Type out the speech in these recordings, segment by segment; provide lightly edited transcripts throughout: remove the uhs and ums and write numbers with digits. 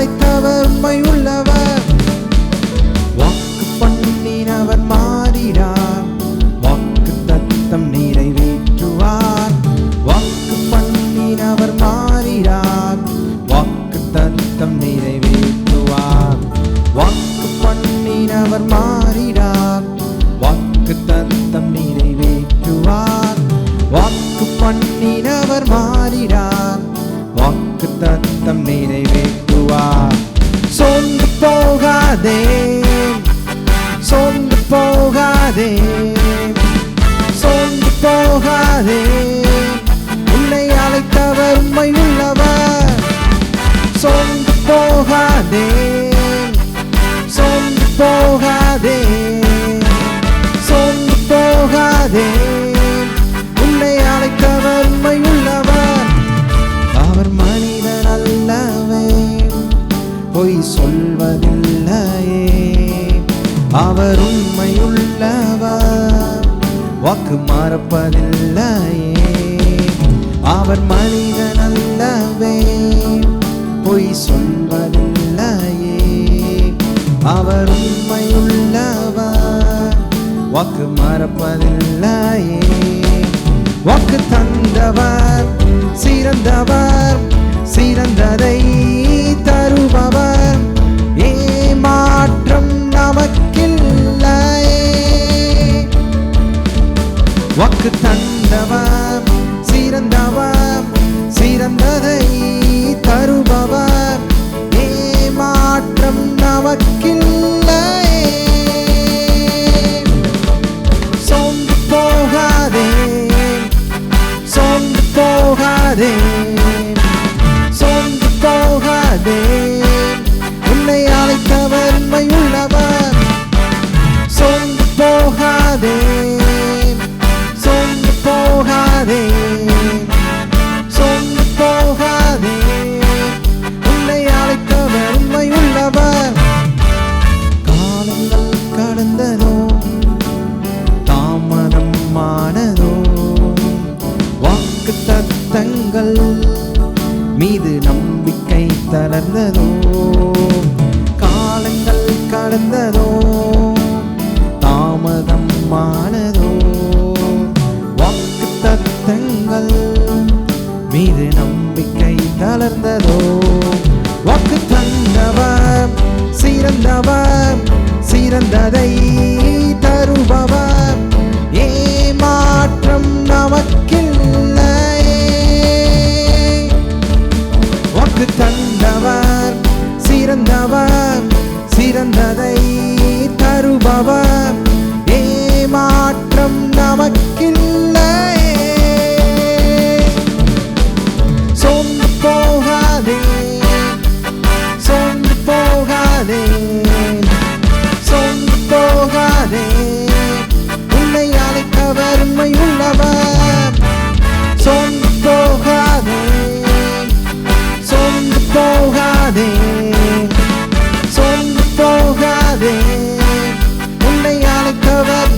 அழைத்தவர் உண்மை உள்ளவர். வாக்கு பண்ணினவர் மாறிடார், வாக்கு தத்தம் நிறைவேற்றுவார். வாக்கு பண்ணினவர் மாறிடார், வாக்கு தத்தம் நிறைவேற்றுவார். வாக்கு பண்ணினவர் மாறிடார், வாக்கு தத்தம் நிறைவேற்றுவார். வாக்கு பண்ணினவர் மாறிடார், வாக்கு தத்தம் நிறைவேற்றுவார். சோர்ந்து போகாதே, சோர்ந்து போகாதே, சோர்ந்து போகாதே, உன்னை அழைத்தவர் உண்மை உள்ளவர். சோர்ந்து போகாதே, சோர்ந்து போகாதே, சோர்ந்து போகாதே, உன்னை அழைத்தவர் உண்மை உள்ளவர். அவர் மனிதன் அல்லவே, பொய் சொல்வதில்லையே. அவர் உண்மையுள்ளவர், வாக்கு மறப்பதில்லையே. அவர் மனிதன் அல்லவே, பொய் சொல்வதில்லையே. அவர் உண்மையுள்ளவர், வாக்கு மறப்பதில்லையே. வாக்கு தந்தவர் சிறந்தவர், சிறந்ததை தருபவர். ஏமாற்றம் நமக்கில்லையே. வாக்கு தந்தவர் சிறந்தவர், சிறந்ததை தருபவர். ஏமாற்றம் நமக்கில்லையே. சோர்ந்து போகாதே, சோர்ந்து போகாதே, சோர்ந்து போகாதே, உன்னை அழைத்தவர் உண்மையுள்ளவர். சோர்ந்து போகாதே, சோர்ந்து போகாதே, சோர்ந்து போகாதே, உன்னை அழைத்தவர் உண்மையுள்ளவர். காலங்கள் கடந்ததோ, தாமதம் ஆனதோ, வாக்கு தத்தங்கள் மீது நம்பிக்கை தளர்ந்ததோ. காலங்கள் கடந்ததோ, தாமதம் ஆனதோ, வாக்கு தத்தங்கள் மீது நம்பிக்கை தளர்ந்ததோ. வாக்கு தந்தவர் சிறந்தவர், சிறந்ததை தருபவர். ஏமாற்றம் நமக்கில்லையே. வாக்கு தந்தவர் சிறந்தவர், சிறந்ததை தருபவர். ஏமாற்றம் நமக்கில்லையே. சோர்ந்து போகாதே, சோர்ந்து போகாதே, சோர்ந்து போகாதே, உன்னை அழைத்தவர் உண்மை உள்ளவர். சோர்ந்து போகாதே, சோர்ந்து போகாதே, சோர்ந்து போகாதே, உன்னை அழைத்தவர்.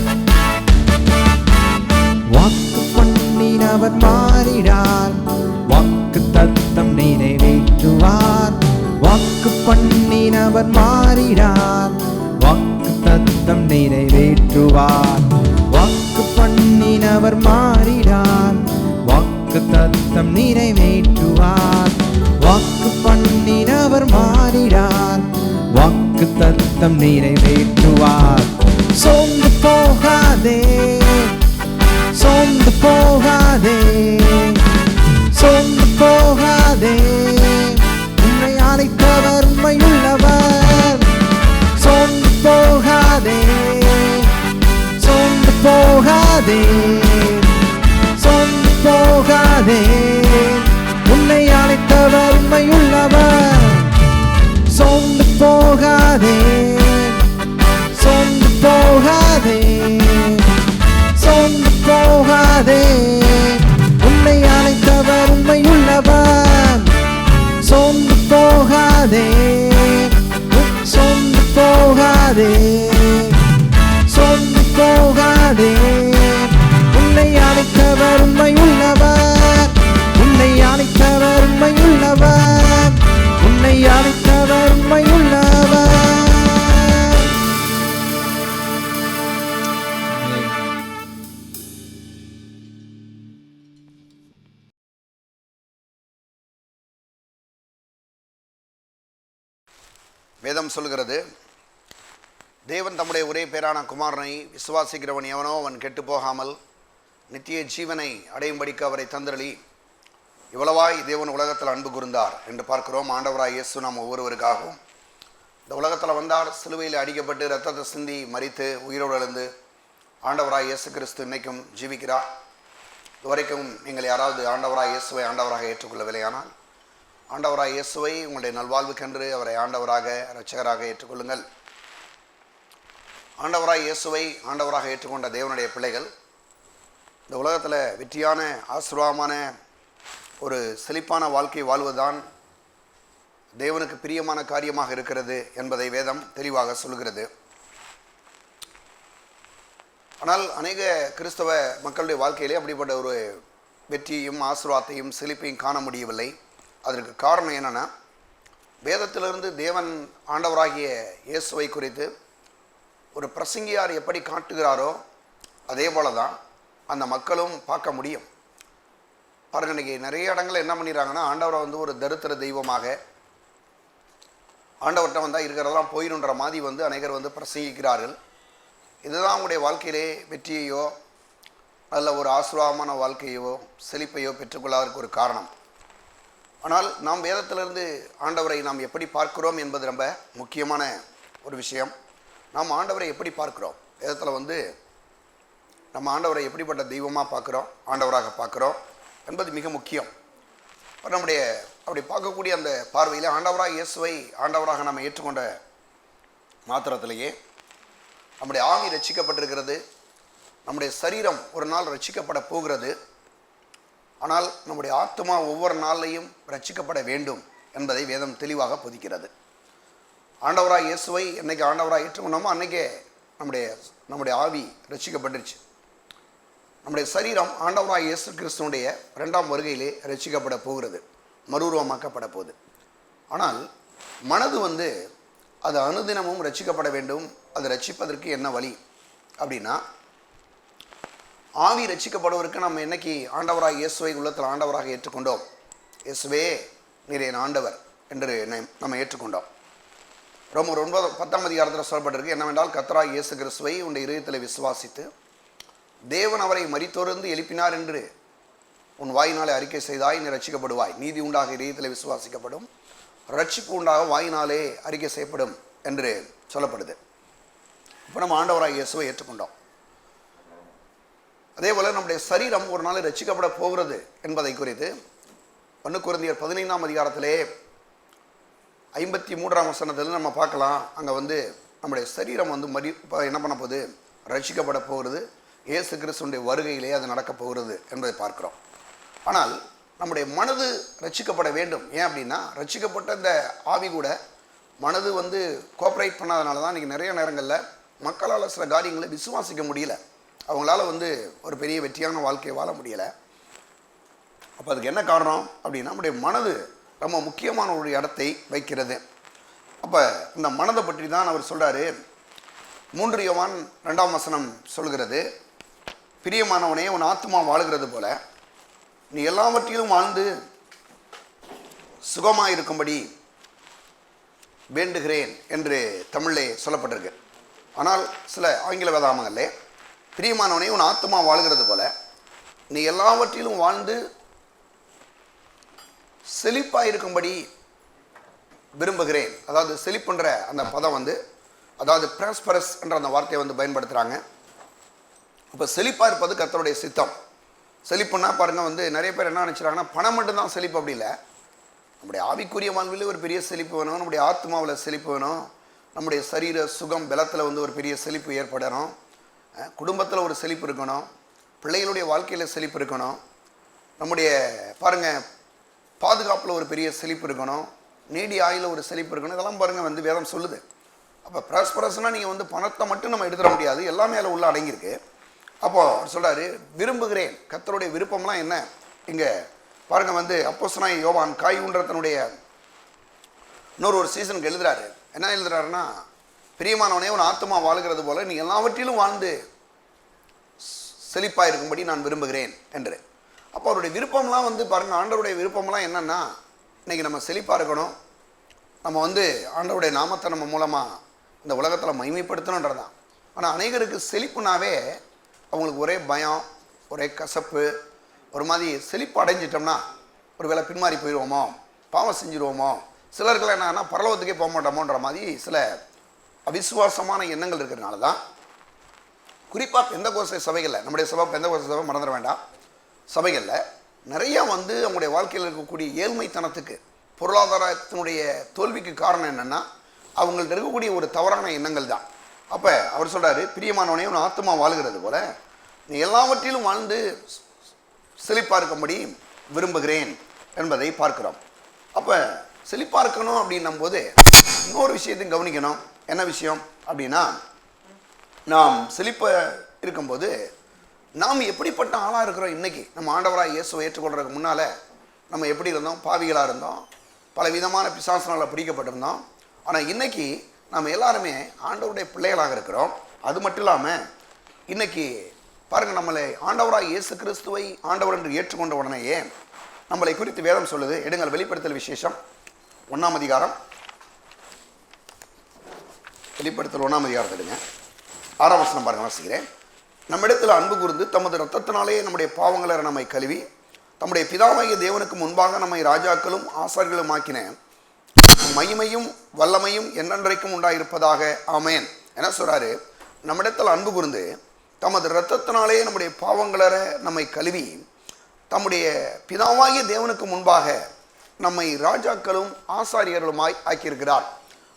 வாக்கு பண்ணினவர் மாறிடார், வாக்கு தத்தம் நிறைவேற்றுவார். வாக்கு பண்ணினவர் மாறிடார், வாக்கு தத்தம் நிறைவேற்றுவார். வாக்கு பண்ணினவர் மாறிடார், வாக்கு தத்தம் நிறைவேற்றுவார். வாக்கு பண்ணினவர் மாறிடார், வாக்கு தத்தம் நிறைவேற்றுவார். சோர்ந்து போகாதே, சோர்ந்து போகாதே, சோர்ந்து போகாதே, உன்னை அழைத்தவர் உண்மையுள்ளவர். சோர்ந்து போகாதே, சோர்ந்து போகாதே, சோர்ந்து போகாதே, உன்னை அழைத்தவர் உண்மையுள்ளவர். சோர்ந்து போகாதே, சோர்ந்து போகாதே, சோர்ந்து போகாதே, உன்னை அழைத்தவர் உண்மையுள்ளவர். சோர்ந்து போகாதே, சோர்ந்து போகாதே, சோர்ந்து போகாதே, உன்னை அழைத்தவர் உண்மையுள்ளவர். உன்னை அழைத்தவர் உண்மையுள்ளவர். உன்னை அழைத்தவர் வேதம் சொல்கிறது, தேவன் தம்முடைய ஒரே பேரான குமாரனை விசுவாசிக்கிறவன் எவனோ அவன் கெட்டு போகாமல் நித்திய ஜீவனை அடையும்படிக்கு அவரை தந்தரளி இவ்வளவாய் தேவன் உலகத்தில் அன்பு கூர்ந்தார் என்று பார்க்கிறோம். ஆண்டவராய் இயேசு நாம் ஒவ்வொருவருக்காகவும் இந்த உலகத்தில் வந்தார். சிலுவையில் அடிக்கப்பட்டு இரத்தத்தை சிந்தி மரித்து உயிரோடு எழுந்து ஆண்டவராய் இயேசு கிறிஸ்து இன்னைக்கும் ஜீவிக்கிறார். இதுவரைக்கும் நீங்கள் யாராவது ஆண்டவராய் இயேசுவை ஆண்டவராக ஏற்றுக்கொள்ளவில்லையானால் ஆண்டவராய் இயேசுவை உங்களுடைய நல்வாழ்வுக்கென்று அவரை ஆண்டவராக இரட்சகராக ஏற்றுக்கொள்ளுங்கள். ஆண்டவராய் இயேசுவை ஆண்டவராக ஏற்றுக்கொண்ட தேவனுடைய பிள்ளைகள் இந்த உலகத்தில் வெற்றியான ஆசீர்வாதமான ஒரு செழிப்பான வாழ்க்கை வாழ்வதுதான் தேவனுக்கு பிரியமான காரியமாக இருக்கிறது என்பதை வேதம் தெளிவாக சொல்கிறது. ஆனால் அநேக கிறிஸ்தவ மக்களுடைய வாழ்க்கையிலே அப்படிப்பட்ட ஒரு வெற்றியும் ஆசீர்வாதத்தையும் செழிப்பையும் காண முடியவில்லை. அதற்கு காரணம் என்னென்னா, வேதத்திலிருந்து தேவன் ஆண்டவராகிய இயேசுவை குறித்து ஒரு பிரசங்கியார் எப்படி காட்டுகிறாரோ அதே போல தான் அந்த மக்களும் பார்க்க முடியும். பாருங்க, இன்றைக்கி நிறைய இடங்களில் என்ன பண்ணிடுறாங்கன்னா, ஆண்டவரை ஒரு தரித்திர தெய்வமாக, ஆண்டவர்கிட்ட வந்தால் இருக்கிறதெல்லாம் போயிடுன்ற மாதிரி அநேகர் பிரசங்கிக்கிறார்கள். இதுதான் அவங்களுடைய வாழ்க்கையிலே வெற்றியையோ நல்ல ஒரு ஆசீர்வாதமான வாழ்க்கையோ செழிப்பையோ பெற்றுக்கொள்ளாதற்கு ஒரு காரணம். ஆனால் நாம் வேதத்திலிருந்து ஆண்டவரை நாம் எப்படி பார்க்கிறோம் என்பது ரொம்ப முக்கியமான ஒரு விஷயம். நாம் ஆண்டவரை எப்படி பார்க்கிறோம், வேதத்தில் நம்ம ஆண்டவரை எப்படிப்பட்ட தெய்வமாக பார்க்குறோம், ஆண்டவராக பார்க்குறோம் என்பது மிக முக்கியம். நம்முடைய அப்படி பார்க்கக்கூடிய அந்த பார்வையில் ஆண்டவராக இயேசுவை ஆண்டவராக நாம் ஏற்றுக்கொண்ட மாத்திரத்திலேயே நம்முடைய ஆவி ரட்சிக்கப்பட்டிருக்கிறது, நம்முடைய சரீரம் ஒரு நாள் ரட்சிக்கப்பட போகிறது. ஆனால் நம்முடைய ஆத்மா ஒவ்வொரு நாளையும் ரட்சிக்கப்பட வேண்டும் என்பதை வேதம் தெளிவாக போதிக்கிறது. ஆண்டவராக இயேசுவை என்னைக்கு ஆண்டவராக ஏற்றுக்கொண்டோமோ அன்றைக்கே நம்முடைய ஆவி ரட்சிக்கப்பட்டுருச்சு. நம்முடைய சரீரம் ஆண்டவராக இயேசு கிறிஸ்துவனுடைய 2ஆம் வருகையிலே ரட்சிக்கப்பட போகிறது, மறுரூபமாக்கப்பட போகுது. ஆனால் மனது அது அனுதினமும் ரட்சிக்கப்பட வேண்டும். அது ரட்சிப்பதற்கு என்ன வழி அப்படின்னா, ஆவி ரட்சிக்கப்படுவதற்கு நம்ம என்னைக்கு ஆண்டவராக இயேசுவை உள்ளத்தில் ஆண்டவராக ஏற்றுக்கொண்டோம், இயேசுவே நீர் என் ஆண்டவர் என்று நம்ம ஏற்றுக்கொண்டோம். ரோமர் 9:10 அதிகாரத்தில் சொல்லப்பட்டிருக்கு, என்னவென்றால் கர்த்தராகிய இயேசு கிறிஸ்துவை உன்னுடைய இதயத்தில் விசுவாசித்து தேவன் அவரை மரித்தோரிலிருந்து எழுப்பினார் என்று உன் வாயினாலே அறிக்கை செய்தாய், நீ ரட்சிக்கப்படுவாய். நீதி உண்டாக இதயத்தில் விசுவாசிக்கப்படும், ரட்சிப்பு உண்டாக வாயினாலே அறிக்கை செய்யப்படும் என்று சொல்லப்படுது. இப்போ நம்ம ஆண்டவராக இயேசுவை ஏற்றுக்கொண்டோம். அதே போல் நம்முடைய சரீரம் ஒரு நாள் ரட்சிக்கப்பட போகிறது என்பதை குறித்து 1 கொரிந்தியர் 15ஆம் அதிகாரத்திலே 53ஆம் வசனத்தில் நம்ம பார்க்கலாம். அங்கே நம்முடைய சரீரம் என்ன பண்ண போகுது, ரட்சிக்கப்பட போகிறது. இயேசு கிறிஸ்துவினுடைய வருகையிலே அது நடக்கப் போகிறது என்பதை பார்க்கிறோம். ஆனால் நம்முடைய மனது ரட்சிக்கப்பட வேண்டும். ஏன் அப்படின்னா, ரட்சிக்கப்பட்ட இந்த ஆவி கூட மனது கோஆப்ரேட் பண்ணாதனால தான் இன்றைக்கி நிறைய நேரங்களில் மக்களால் சில காரியங்களை விசுவாசிக்க முடியல, அவங்களால ஒரு பெரிய வெற்றியான வாழ்க்கையை வாழ முடியலை. அப்போ அதுக்கு என்ன காரணம் அப்படின்னா, நம்முடைய மனது ரொம்ப முக்கியமான ஒரு இடத்தை வைக்கிறது. அப்போ இந்த மனதை பற்றி தான் அவர் சொல்கிறாரு. 3 யோவான் 2ஆம் வசனம் சொல்கிறது, பிரியமானவனே உன் ஆத்மா வாழுகிறது போல நீ எல்லாவற்றிலும் வாழ்ந்து சுகமாக இருக்கும்படி வேண்டுகிறேன் என்று தமிழிலே சொல்லப்பட்டிருக்கு. ஆனால் சில ஆங்கில வேதாகமங்களிலே பிரியமானவனே உன் ஆத்மா வாழுகிறது போல நீ எல்லாவற்றிலும் வாழ்ந்து செழிப்பாக இருக்கும்படி விரும்புகிறேன். அதாவது செழிப்புன்ற அந்த பதம் அதாவது ப்ராஸ்பரஸ் என்ற அந்த வார்த்தையை பயன்படுத்துகிறாங்க. இப்போ செழிப்பாக இருப்பது கர்த்தருடைய சித்தம். செழிப்புன்னா பாருங்கள், நிறைய பேர் என்ன நினச்சிட்டாங்கன்னா பணம் மட்டும்தான் செழிப்பு. அப்படி இல்லை. நம்முடைய ஆவிக்குரிய வாழ்வில் ஒரு பெரிய செழிப்பு வேணும், நம்முடைய ஆத்மாவில் செழிப்பு வேணும், நம்முடைய சரீர சுகம் பலத்தில் ஒரு பெரிய செழிப்பு ஏற்படணும், குடும்பத்தில் ஒரு செழிப்பு இருக்கணும், பிள்ளைகளுடைய வாழ்க்கையில் செழிப்பு இருக்கணும், நம்முடைய பாருங்கள் பாதுகாப்பில் ஒரு பெரிய செழிப்பு இருக்கணும், நீடி ஆயில் ஒரு செழிப்பு இருக்கணும். இதெல்லாம் பாருங்கள் வேதம் சொல்லுது. அப்போ ப்ராஸ்பரஸ்னால் நீங்கள் பணத்தை மட்டும் நம்ம எடுத்துட முடியாது, எல்லாமே அதில் உள்ள அடங்கியிருக்கு. அப்போது அவர் சொல்கிறாரு, விரும்புகிறேன். கர்த்தருடைய விருப்பம்லாம் என்ன இங்கே பாருங்கள். அப்போஸ்தலனாகிய யோவான் காய் ஊன்றத்தினுடைய இன்னொரு சீசனுக்கு எழுதுறாரு. என்ன எழுதுறாருன்னா, பிரியமானவனே உன் ஆத்மா வாழுகிறது போல நீ எல்லாவற்றிலும் வாழ்ந்து செழிப்பாக இருக்கும்படி நான் விரும்புகிறேன் என்று. அப்போ அவருடைய விருப்பம்லாம் பாருங்கள், ஆண்டவருடைய விருப்பம்லாம் என்னென்னா, இன்றைக்கி நம்ம செழிப்பாக இருக்கணும், நம்ம வந்து ஆண்டவருடைய நாமத்தை நம்ம மூலமாக இந்த உலகத்தில் மகிமைப்படுத்தணுன்றது தான். ஆனால் அநேகருக்கு செழிப்புனாவே அவங்களுக்கு ஒரே பயம், ஒரே கசப்பு, ஒரு மாதிரி செழிப்பு அடைஞ்சிட்டோம்னா ஒரு வேளை பின்மாறி போயிடுவோமோ, பாவம் செஞ்சுருவோமோ, சிலருக்கெல்லாம் என்னன்னா பரலோகத்துக்கே போக மாட்டோமோன்ற மாதிரி சில அவிசுவாசமான எண்ணங்கள் இருக்கிறதுனால தான் குறிப்பாக பெந்தகோஸ்தே சபைகளில், நம்முடைய சபை பெந்தகோஸ்தே சபை மறந்துட வேண்டாம், சபைகளில் நிறையா வந்து அவங்களுடைய வாழ்க்கையில் இருக்கக்கூடிய ஏழ்மைத்தனத்துக்கு, பொருளாதாரத்தினுடைய தோல்விக்கு காரணம் என்னென்னா அவங்கள்ட்ட இருக்கக்கூடிய ஒரு தவறான எண்ணங்கள் தான். அப்போ அவர் சொல்கிறாரு, பிரியமானவனே உன் ஆத்மா வாழ்கிறது போல நீ எல்லாவற்றிலும் வாழ்ந்து செழிப்பாக இருக்கும்படி விரும்புகிறேன் என்பதை பார்க்கிறோம். அப்போ செழிப்பாக இருக்கணும் அப்படின்னும் போது இன்னொரு விஷயத்தையும் கவனிக்கணும். என்ன விஷயம் அப்படின்னா, நாம் செழிப்ப இருக்கும்போது நாம் எப்படிப்பட்ட ஆளாக இருக்கிறோம். இன்றைக்கி நம்ம ஆண்டவராக இயேசுவை ஏற்றுக்கொள்றதுக்கு முன்னால் நம்ம எப்படி இருந்தோம்? பாவிகளாக இருந்தோம், பல விதமான பிசாசனால் பிடிக்கப்பட்டிருந்தோம். ஆனால் இன்றைக்கி நம்ம எல்லாருமே ஆண்டவருடைய பிள்ளைகளாக இருக்கிறோம். அது மட்டும் இல்லாமல் இன்றைக்கி பாருங்கள், நம்மளை ஆண்டவராக இயேசு கிறிஸ்துவை ஆண்டவர் என்று ஏற்றுக்கொண்ட உடனேயே நம்மளை குறித்து வேதம் சொல்லுது. எடுங்கள் வெளிப்படுத்தல் விசேஷம் 1ஆம் அதிகாரம், வெளிப்படுத்தல் 1ஆம் அதிகாரத்தை எடுங்க, 6ஆம் வசனம் பாருங்க, வாசிக்கிறேன். நம்மிடத்தில் அன்பு கூர்ந்து தமது இரத்தத்தினாலே நம்முடைய பாவங்களை நம்மை கழுவி தம்முடைய பிதாவாகிய தேவனுக்கு முன்பாக நம்மை ராஜாக்களும் ஆசாரியர்களும் ஆக்கின மகிமையும் வல்லமையும் என்றென்றைக்கும் உண்டாயிருப்பதாக, ஆமேன். என்ன சொல்றாரு? நம்மிடத்தில் அன்பு கூர்ந்து தமது இரத்தத்தினாலே நம்முடைய பாவங்களை நம்மை கழுவி தம்முடைய பிதாவாகிய தேவனுக்கு முன்பாக நம்மை ராஜாக்களும் ஆசாரியர்களுமாய் ஆக்கியிருக்கிறார்.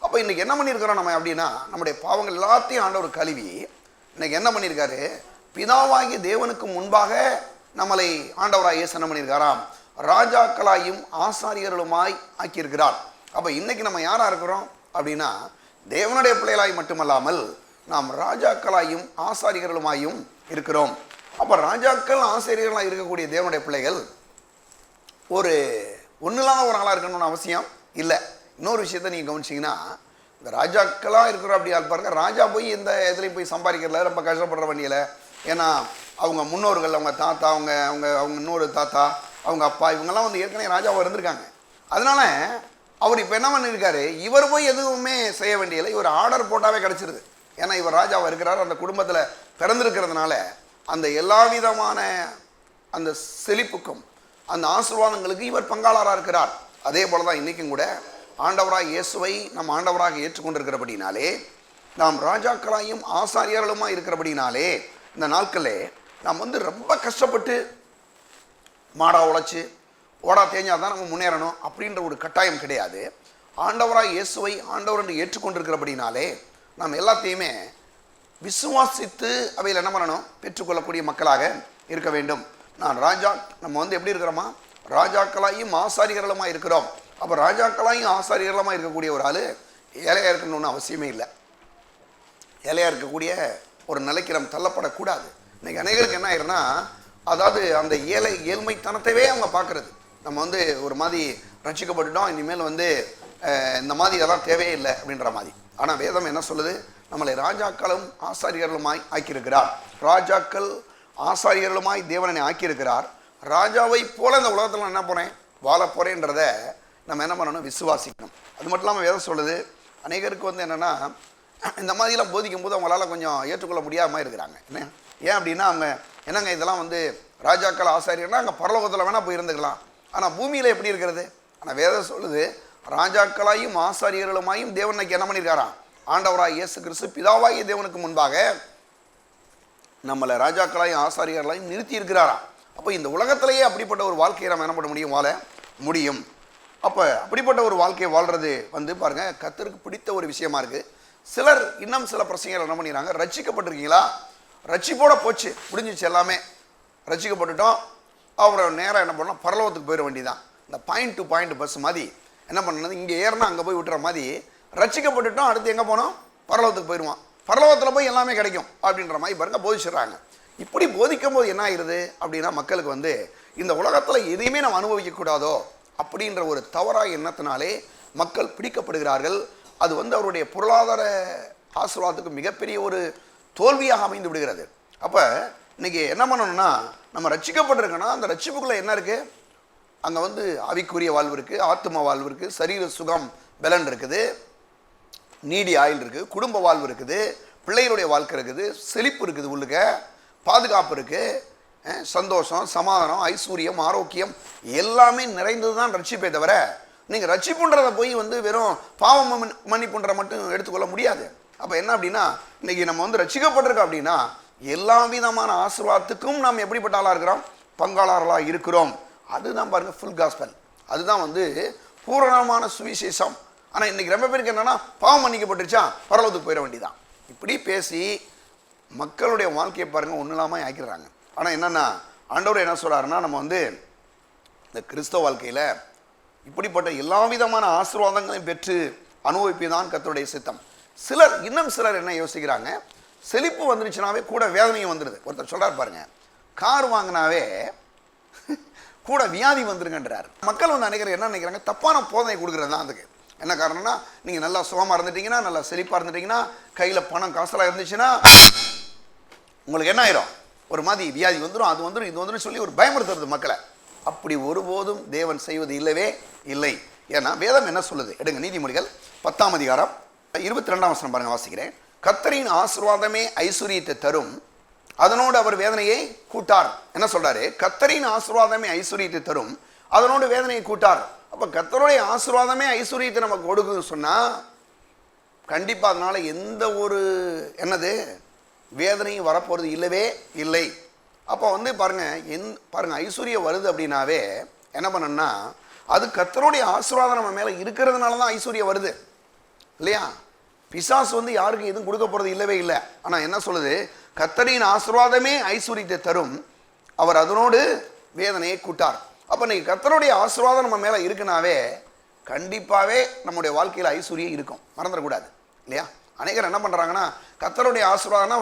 அப்போ இன்றைக்கி என்ன பண்ணியிருக்கிறோம் நம்ம அப்படின்னா, நம்முடைய பாவங்கள் எல்லாத்தையும் ஆண்டவர் கழுவி இன்றைக்கி என்ன பண்ணியிருக்காரு? பிதாவாகிய தேவனுக்கு முன்பாக நம்மளை ஆண்டவராக இயேசு என்ன பண்ணியிருக்காராம்? ராஜாக்களாயும் ஆசாரியர்களுமாய் ஆக்கியிருக்கிறார். அப்போ இன்றைக்கி நம்ம யாராக இருக்கிறோம் அப்படின்னா, தேவனுடைய பிள்ளைகளாய் மட்டுமல்லாமல் நாம் ராஜாக்களாயும் ஆசாரியர்களுமாயும் இருக்கிறோம். அப்போ ராஜாக்கள் ஆசிரியர்களாக இருக்கக்கூடிய தேவனுடைய பிள்ளைகள் ஒரு ஒன்றுலாத ஒரு ஆளாக இருக்கணும்னு அவசியம் இல்லை. இன்னொரு விஷயத்த நீங்கள் கவனிச்சிங்கன்னா, இந்த ராஜாக்களாக இருக்கிறோம் அப்படி ஆள் பாருங்கள், ராஜா போய் இந்த இதுலேயும் போய் சம்பாதிக்கிறதுல ரொம்ப கஷ்டப்படுற வண்டியில். ஏன்னா அவங்க முன்னோர்கள், அவங்க தாத்தா, அவங்க அவங்க அவங்க இன்னொரு தாத்தா, அவங்க அப்பா, இவங்கெல்லாம் வந்து ஏற்கனவே ராஜாவாக இருந்திருக்காங்க. அதனால் அவர் இப்போ என்ன பண்ணியிருக்காரு? இவர் போய் எதுவுமே செய்ய வேண்டியதில்லை, இவர் ஆர்டர் போட்டாவே கிடச்சிருது. ஏன்னா இவர் ராஜாவாக இருக்கிறார், அந்த குடும்பத்தில் பிறந்திருக்கிறதுனால அந்த எல்லா விதமான அந்த செழிப்புக்கும் அந்த ஆசீர்வாதங்களுக்கு இவர் பங்காளராக இருக்கிறார். அதே போல தான் இன்றைக்கும் கூட ஆண்டவராக இயேசுவை நம் ஆண்டவராக ஏற்றுக்கொண்டிருக்கிறபடினாலே, நாம் ராஜாக்களாயும் ஆசாரியர்களுமாக இருக்கிறபடினாலே, இந்த நாட்களே நாம் வந்து ரொம்ப கஷ்டப்பட்டு மாடா உழைச்சி ஓடா தேஞ்சால் தான் நம்ம முன்னேறணும் அப்படின்ற ஒரு கட்டாயம் கிடையாது. ஆண்டவராக இயேசுவை ஆண்டவர் என்று ஏற்றுக்கொண்டிருக்கிறபடினாலே நாம் எல்லாத்தையுமே விசுவாசித்து அவையில் என்ன பண்ணணும்? பெற்றுக்கொள்ளக்கூடிய மக்களாக இருக்க வேண்டும். நம்ம வந்து எப்படி இருக்கிறோமா? ராஜாக்களாயும் ஆசாரியர்களுமா இருக்கிறோம். அப்போ ராஜாக்களாயும் ஆசாரியர்களுமா இருக்கக்கூடிய ஒரு ஆள் ஏழையாக இருக்கணும்னு அவசியமே இல்லை. ஏழையாக இருக்கக்கூடிய ஒரு நிலைக்கு நம்ம தள்ளப்படக்கூடாது. இன்றைக்கி அநேகருக்கு என்ன ஆயிருன்னா, அதாவது அந்த ஏழ்மைத்தனத்தையே அவங்க பார்க்குறது. நம்ம வந்து ஒரு மாதிரி ரட்சிக்கப்பட்டுட்டோம், இனிமேல் வந்து இந்த மாதிரி இதெல்லாம் தேவையே இல்லை அப்படின்ற மாதிரி. ஆனால் வேதம் என்ன சொல்லுது? நம்மளை ராஜாக்களும் ஆசாரியர்களுமாய் ஆக்கியிருக்கிறார். ராஜாக்கள் ஆசாரியர்களுமாய் தேவனை ஆக்கியிருக்கிறார். ராஜாவை போல இந்த உலகத்தில் நான் என்ன போகிறேன்? வாழ போகிறேன்றதை நம்ம என்ன பண்ணணும்? விசுவாசிக்கணும். அது மட்டும் இல்லாமல் வேதம் சொல்லுது, அநேகருக்கு வந்து என்னென்னா, இந்த மாதிரிலாம் போதிக்கும் போது அவங்களால கொஞ்சம் ஏற்றுக்கொள்ள முடியாமல் இருக்கிறாங்க. என்ன ஏன் அப்படின்னா, அவங்க என்னங்க இதெல்லாம் வந்து ராஜாக்கள் ஆசாரியர்னா அங்கே பரலோகத்தில் வேணால் போய் இருந்துக்கலாம், ஆனால் பூமியில் எப்படி இருக்கிறது? ஆனால் வேதம் சொல்லுது, ராஜாக்களாயும் ஆசாரியர்களுமாயும் தேவனுக்கு என்ன பண்ணியிருக்காராம்? ஆண்டவராக இயேசு கிறிஸ்து பிதாவாகிய தேவனுக்கு முன்பாக நம்மளை ராஜாக்களாயும் ஆசாரியர்களையும் நிறுத்தி இருக்கிறாராம். அப்போ இந்த உலகத்திலேயே அப்படிப்பட்ட ஒரு வாழ்க்கையை நம்ம என்ன பண்ண முடியும்? வாழ முடியும். அப்போ அப்படிப்பட்ட ஒரு வாழ்க்கையை வாழ்கிறது வந்து பாருங்கள், கர்த்தருக்கு பிடித்த ஒரு விஷயமா இருக்குது. சிலர் இன்னும் சில பிரச்சனைகள் என்ன பண்ணிடுறாங்க? ரட்சிக்கப்பட்டிருக்கீங்களா? ரட்சிப்போட போச்சு, முடிஞ்சிச்சு, எல்லாமே ரட்சிக்கப்பட்டுட்டோம், அப்புறம் நேராக என்ன பண்ணலாம்? பரலோகத்துக்கு போயிட வேண்டியதான். இந்த பாயிண்ட் டு பாயிண்ட் பஸ் மாதிரி என்ன பண்ணது? இங்கே ஏறினா அங்கே போய் விட்டுற மாதிரி ரட்சிக்கப்பட்டுட்டோம், அடுத்து எங்கே போனோம்? பரலோகத்துக்கு போயிடுவான், பரலோகத்தில் போய் எல்லாமே கிடைக்கும் அப்படின்ற மாதிரி பாருங்க போதிச்சிடுறாங்க. இப்படி போதிக்கும் போது என்ன ஆயிடுது அப்படின்னா, மக்களுக்கு வந்து இந்த உலகத்தில் எதையுமே நம்ம அனுபவிக்கக்கூடாதோ அப்படின்ற ஒரு தவறாக எண்ணத்தினாலே மக்கள் பிடிக்கப்படுகிறார்கள். அது வந்து அவருடைய பொருளாதார ஆசீர்வாதத்துக்கு மிகப்பெரிய ஒரு தோல்வியாக அமைந்து விடுகிறது. அப்போ இன்னைக்கு என்ன பண்ணணும்னா, நம்ம ரட்சிக்கப்பட்டிருக்கோன்னா அந்த ரட்சிப்புக்குள்ளே என்ன இருக்குது? அங்கே வந்து ஆவிக்குரிய வாழ்வு இருக்குது, ஆத்ம வாழ்வு இருக்குது, சரீர சுகம் பலன் இருக்குது, நீடி ஆயுள் இருக்குது, குடும்ப வாழ்வு இருக்குது, பிள்ளைகளுடைய வாழ்க்கை இருக்குது, செழிப்பு இருக்குது, உள்ளுக்க பாதுகாப்பு இருக்குது, சந்தோஷம், சமாதானம், ஐஸ்வர்யம், ஆரோக்கியம் எல்லாமே நிறைந்தது தான் ரட்சிப்பே தவிர நீங்கள் ரட்சிப்புன்றதை போய் வெறும் பாவம் மன்னிப்புன்ற மட்டும் எடுத்துக்கொள்ள முடியாது. அப்போ என்ன அப்படின்னா, இன்னைக்கு நம்ம ரட்சிக்கப்பட்டிருக்கோம் அப்படின்னா எல்லா விதமான ஆசீர்வாதத்துக்கும் நாம் எப்படிப்பட்ட ஆளாக இருக்கிறோம், பங்காளர்களாக இருக்கிறோம். அதுதான் பாருங்க ஃபுல் காஸ்பல், அதுதான் பூரணமான சுவிசேஷம். ஆனால் இன்னைக்கு ரொம்ப பேருக்கு என்னன்னா, பாவம் மன்னிக்கப்பட்டுருச்சா பரலோகத்துக்கு போயிட வேண்டியதான். இப்படி பேசி மக்களுடைய வாழ்க்கையை பாருங்க ஒன்றும் இல்லாமல் ஆக்கிடுறாங்க. ஆனால் என்னன்னா, ஆண்டவர் என்ன சொல்றாருன்னா, நம்ம இந்த கிறிஸ்தவ வாழ்க்கையில் இப்படிப்பட்ட எல்லா விதமான ஆசீர்வாதங்களையும் பெற்று அனுபவிப்பதுதான் கர்த்தருடைய சித்தம். இன்னும் சிலர் என்ன யோசிக்கிறாங்க, செழிப்பு வந்துருச்சுனாவே கூட வேதனையும் வந்துடுது. ஒருத்தர் சொல்றாரு பாருங்க, கார் வாங்கினாவே கூட வியாதி வந்துருங்கன்றார். மக்கள் என்ன நினைக்கிறாங்க, தப்பான போதனை கொடுக்குறது தான். அதுக்கு என்ன காரணம்னா, நீங்கள் நல்லா சுகமாக இருந்துட்டீங்கன்னா, நல்லா செழிப்பாக இருந்துட்டீங்கன்னா, கையில் பணம் காசெல்லாம் இருந்துச்சுன்னா உங்களுக்கு என்ன ஆயிரும், ஒரு மாதிரி வியாதி வந்துடும், அது வந்துடும், இது வந்துடும் சொல்லி ஒரு பயமுறுத்துறது மக்களை. அப்படி ஒருபோதும் தேவன் செய்வது இல்லவே இல்லை. ஏன்னா வேதம் என்ன சொல்லுது, எடுங்க நீதிமொழிகள் 10ஆம் அதிகாரம் 22ஆம் வசனம் பாருங்க, வாசிக்கிறேன். கர்த்தரின் ஆசீர்வாதமே ஐஸ்வரியத்தை தரும், அதனோடு அவர் வேதனையை கூட்டார். என்ன சொல்றாரு, கர்த்தரின் ஆசீர்வாதமே ஐஸ்வரியத்தை தரும், அதனோடு வேதனையை கூட்டார். அப்ப கர்த்தருடைய ஆசீர்வாதமே ஐஸ்வரியத்தை நமக்கு கொடுக்குதுன்னு சொன்னா கண்டிப்பா அதனால எந்த ஒரு வேதனையும் வரப்போறது இல்லவே இல்லை. அப்போ பாருங்க ஐஸ்வர்யம் வருது அப்படின்னாவே என்ன பண்ணணும்னா, அது கர்த்தருடைய ஆசீர்வாதம் நம்ம மேல இருக்கிறதுனால தான் ஐஸ்வர்யம் வருது இல்லையா. பிசாசு யாருக்கு எதுவும் கொடுக்க போறது இல்லவே இல்லை. ஆனா என்ன சொல்லுது, கர்த்தரின் ஆசீர்வாதமே ஐஸ்வர்யத்தை தரும், அவர் அதனோடு வேதனையை கூட்டார். அப்ப இன்னைக்கு கர்த்தருடைய ஆசீர்வாதம் நம்ம மேல இருக்குனாவே கண்டிப்பாவே நம்முடைய வாழ்க்கையில ஐஸ்வர்யம் இருக்கும், மறந்துடக்கூடாது இல்லையா. அநேகர் என்ன பண்றாங்கன்னா, கர்த்தருடைய ஆசீர்வாதம்னா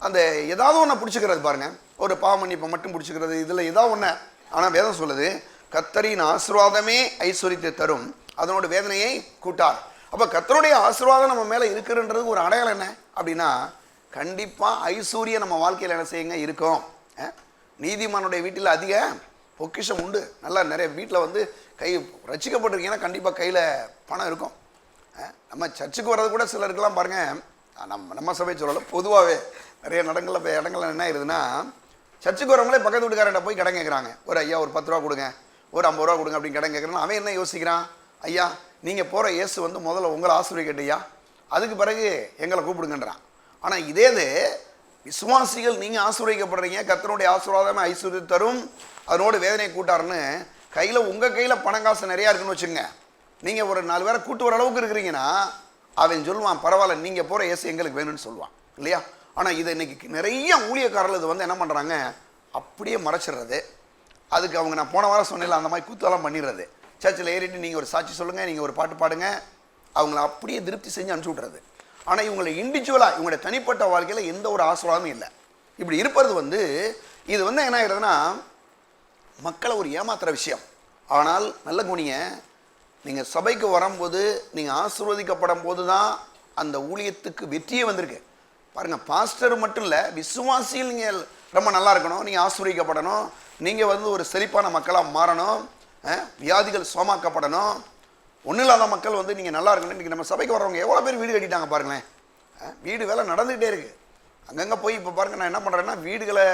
அந்த ஏதாவது ஒன்றை பிடிச்சிக்கிறது பாருங்க, ஒரு பாவமன்னிப்பை மட்டும் பிடிச்சிக்கிறது, இதுல ஏதாவது ஒன்று. ஆனா வேதம் சொல்லுது, கர்த்தரின் ஆசீர்வாதமே ஐஸ்வர்யத்தை தரும், அதனோட வேதனையை கூட்டார். அப்ப கர்த்தருடைய ஆசீர்வாதம் நம்ம மேல இருக்குன்றது ஒரு அடையாளம் என்ன அப்படின்னா, கண்டிப்பா ஐஸ்வர்யம் நம்ம வாழ்க்கையில் என்ன செய்யுங்க இருக்கும். நீதிமானுடைய வீட்டில் அதிக பொக்கிஷம் உண்டு. நல்லா நிறைய வீட்டில் கை ரசிக்கப்பட்டிருக்கீங்கன்னா கண்டிப்பாக கையில் பணம் இருக்கும். நம்ம சர்ச்சுக்கு வர்றது கூட சிலருக்கெல்லாம் பாருங்க, நம்ம சபை சொல்லலை, பொதுவாகவே நிறைய இடங்கள்ல என்ன ஆயிருதுன்னா, சர்ச்சுக்கு வரவங்களே பக்கத்து வீட்டுக்காரன் போய் கடன் கேட்குறாங்க. ஒரு ஐயா ஒரு 10 ரூபா கொடுங்க, ஒரு 50 ரூபா கொடுங்க அப்படின்னு கடன் கேட்குறான். அவன் என்ன யோசிக்கிறான், ஐயா நீங்கள் போகிற இயேசு முதல்ல உங்களை ஆசீர்வதிக்கட்டையா, அதுக்கு பிறகு எங்களை கூப்பிடுங்கன்றான். ஆனால் இதேது விசுவாசிகள் நீங்கள் ஆசீர்வதிக்கப்படுறீங்க, கர்த்தருடைய ஆசீர்வாதமே ஐஸ்வர்யம் தரும், அதனோடு வேதனை கூட்டாருன்னு கையில் உங்கள் கையில் பணம் காசு நிறையா இருக்குன்னு வச்சுங்க, நீங்கள் ஒரு 4 பேரை கூட்டு வர அளவுக்கு இருக்கிறீங்கன்னா அவன் சொல்லுவான், பரவாயில்ல நீங்கள் போகிற இயேசு எங்களுக்கு வேணும்னு சொல்லுவான் இல்லையா. ஆனால் இதை இன்னைக்கு நிறைய ஊழியக்காரர்கள் இது என்ன பண்ணுறாங்க, அப்படியே மறைச்சிடுறது. அதுக்கு அவங்க நான் போன வாரம் சொன்னேன் அந்த மாதிரி கூத்தெல்லாம் பண்ணிடுறது. சர்ச்சில் ஏறிட்டு நீங்கள் ஒரு சாட்சி சொல்லுங்கள், நீங்கள் ஒரு பாட்டு பாடுங்க, அவங்கள அப்படியே திருப்தி செஞ்சு அனுப்பிச்சி விட்றது. ஆனால் இவங்களை இண்டிவிஜுவலாக இவங்களுடைய தனிப்பட்ட வாழ்க்கையில் எந்த ஒரு ஆசீர்வாதமும் இல்லை. இப்படி இருப்பது இது என்ன ஆகிடுதுன்னா மக்களை ஒரு ஏமாத்துற விஷயம். ஆனால் நல்ல குணிய, நீங்கள் சபைக்கு வரும்போது நீங்கள் ஆசீர்வதிக்கப்படும் போது தான் அந்த ஊழியத்துக்கு வெற்றியே வந்திருக்கு பாருங்க. பாஸ்டர் மட்டும் இல்லை, விசுவாசியில் நீங்கள் ரொம்ப நல்லா இருக்கணும், நீங்கள் ஆசீர்வதிக்கப்படணும், நீங்கள் ஒரு செழிப்பான மக்களாக மாறணும், வியாதிகள் சுகமாக்கப்படணும், ஒன்றும் இல்லாத மக்கள் நீங்கள் நல்லா இருக்கணும். இன்றைக்கி நம்ம சபைக்கு வரவங்க எவ்வளோ பேர் வீடு கட்டிட்டாங்க பாருங்களேன். வீடு வேலை நடந்துக்கிட்டே இருக்குது. அங்கங்கே போய் இப்போ பாருங்கள், நான் என்ன பண்ணுறேன்னா வீடுகளை